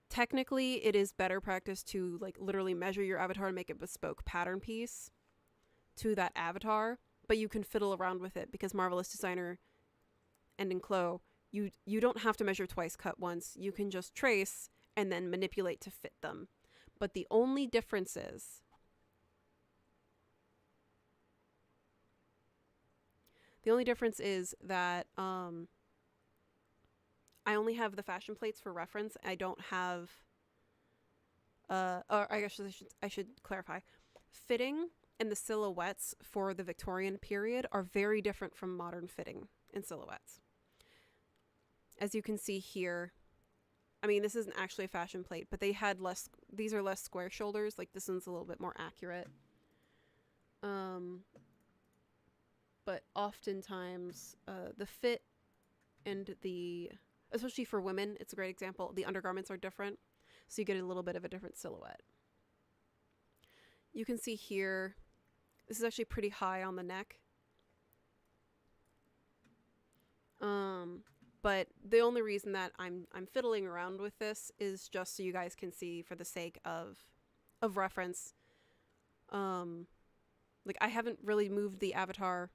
S1: technically, it is better practice to like literally measure your avatar and make a bespoke pattern piece to that avatar, but you can fiddle around with it because Marvelous Designer and in Clo, you don't have to measure twice, cut once. You can just trace and then manipulate to fit them. But the only difference is that I only have the fashion plates for reference. I don't have or I guess I should clarify. Fitting and the silhouettes for the Victorian period are very different from modern fitting and silhouettes. As you can see here, I mean, this isn't actually a fashion plate, but they had these are less square shoulders. Like this one's a little bit more accurate. But oftentimes the fit and especially for women, it's a great example. The undergarments are different, so you get a little bit of a different silhouette. You can see here, this is actually pretty high on the neck. But the only reason that I'm fiddling around with this is just so you guys can see for the sake of reference. Like I haven't really moved the avatar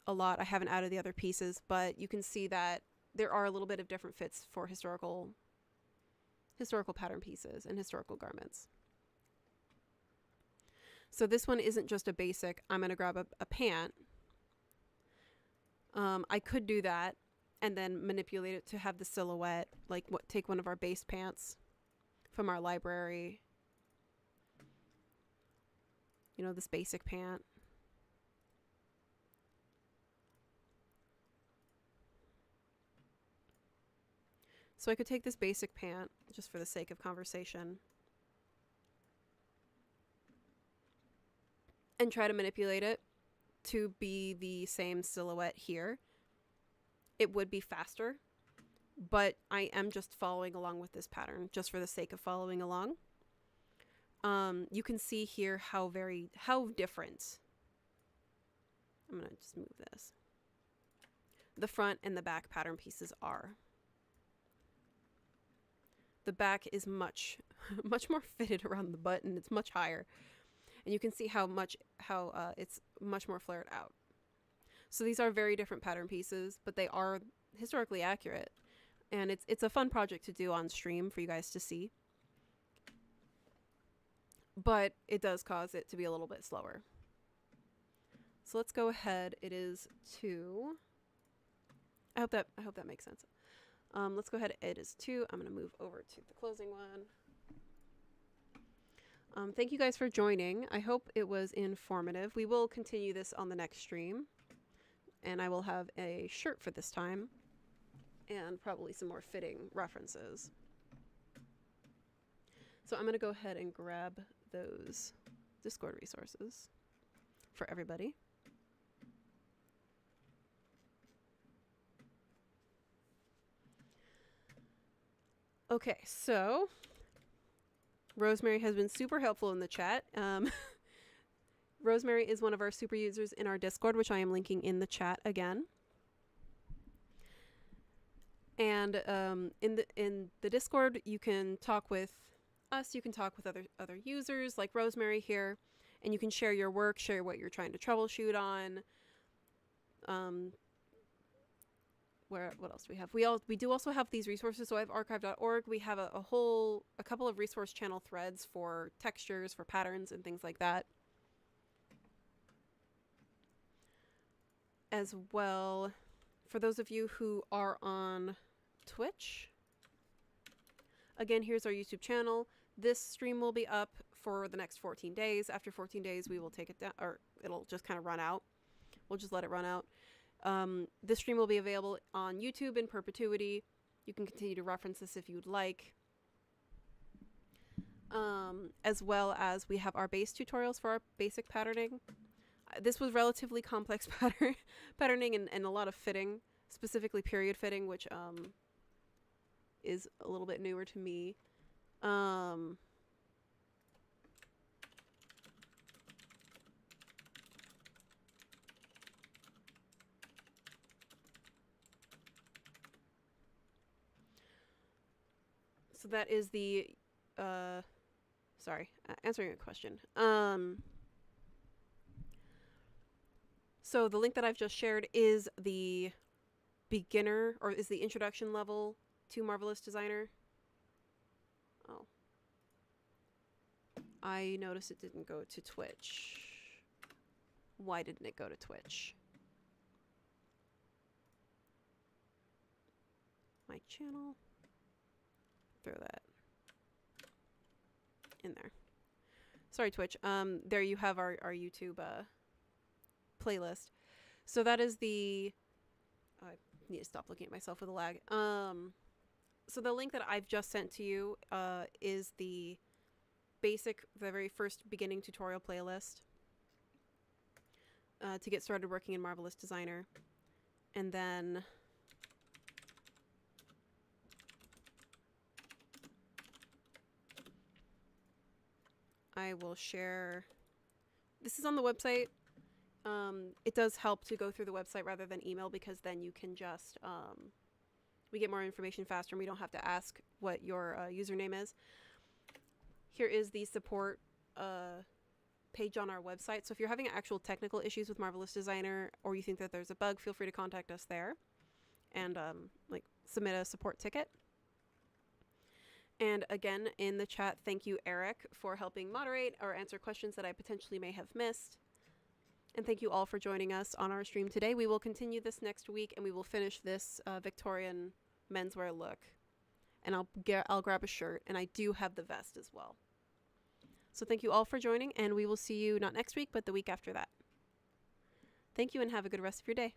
S1: a lot. I haven't added the other pieces, but you can see that there are a little bit of different fits for historical pattern pieces and historical garments. So this one isn't just a basic, I'm going to grab a pant. I could do that and then manipulate it to have the silhouette, like take one of our base pants from our library you know, this basic pant. So I could take this basic pant, just for the sake of conversation, and try to manipulate it to be the same silhouette here. It would be faster, but I am just following along with this pattern, just for the sake of following along. You can see here how different. I'm gonna just move this. The front and the back pattern pieces are. The back is much more fitted around the butt, and it's much higher. And you can see how it's much more flared out. So these are very different pattern pieces, but they are historically accurate. And it's a fun project to do on stream for you guys to see. But it does cause it to be a little bit slower. So let's go ahead. It is 2. I hope that makes sense. Let's go ahead. It is 2. I'm going to move over to the closing one. Thank you guys for joining. I hope it was informative. We will continue this on the next stream. And I will have a shirt for this time. And probably some more fitting references. So I'm going to go ahead and grab those Discord resources for everybody. Okay, so Rosemary has been super helpful in the chat. Rosemary is one of our super users in our Discord, which I am linking in the chat again. And in the Discord, you can talk with us. You can talk with other users like Rosemary here, and you can share your work, share what you're trying to troubleshoot on. What else do we have? We do also have these resources. So I have archive.org. We have a couple of resource channel threads for textures, for patterns, and things like that. As well, for those of you who are on Twitch, again, here's our YouTube channel. This stream will be up for the next 14 days. After 14 days, we will take it down, or it'll just kind of run out. We'll just let it run out. This stream will be available on YouTube in perpetuity. You can continue to reference this if you'd like. As well as we have our base tutorials for our basic patterning. This was relatively complex patterning and a lot of fitting, specifically period fitting, which is a little bit newer to me. So that is the, answering a question. So the link that I've just shared is the beginner, or is the introduction level to Marvelous Designer. Oh. I noticed it didn't go to Twitch. Why didn't it go to Twitch? My channel. Throw that in there. Sorry, Twitch. There you have our YouTube playlist. So that is the... I need to stop looking at myself with a lag. So the link that I've just sent to you is the very first beginning tutorial playlist to get started working in Marvelous Designer. And then... I will share... This is on the website. It does help to go through the website rather than email, because then you can just... we get more information faster and we don't have to ask what your username is. Here is the support page on our website. So if you're having actual technical issues with Marvelous Designer, or you think that there's a bug, feel free to contact us there and submit a support ticket. And again, in the chat, thank you, Eric, for helping moderate or answer questions that I potentially may have missed. And thank you all for joining us on our stream today. We will continue this next week, and we will finish this Victorian menswear look. And I'll grab a shirt, and I do have the vest as well. So thank you all for joining, and we will see you not next week, but the week after that. Thank you, and have a good rest of your day.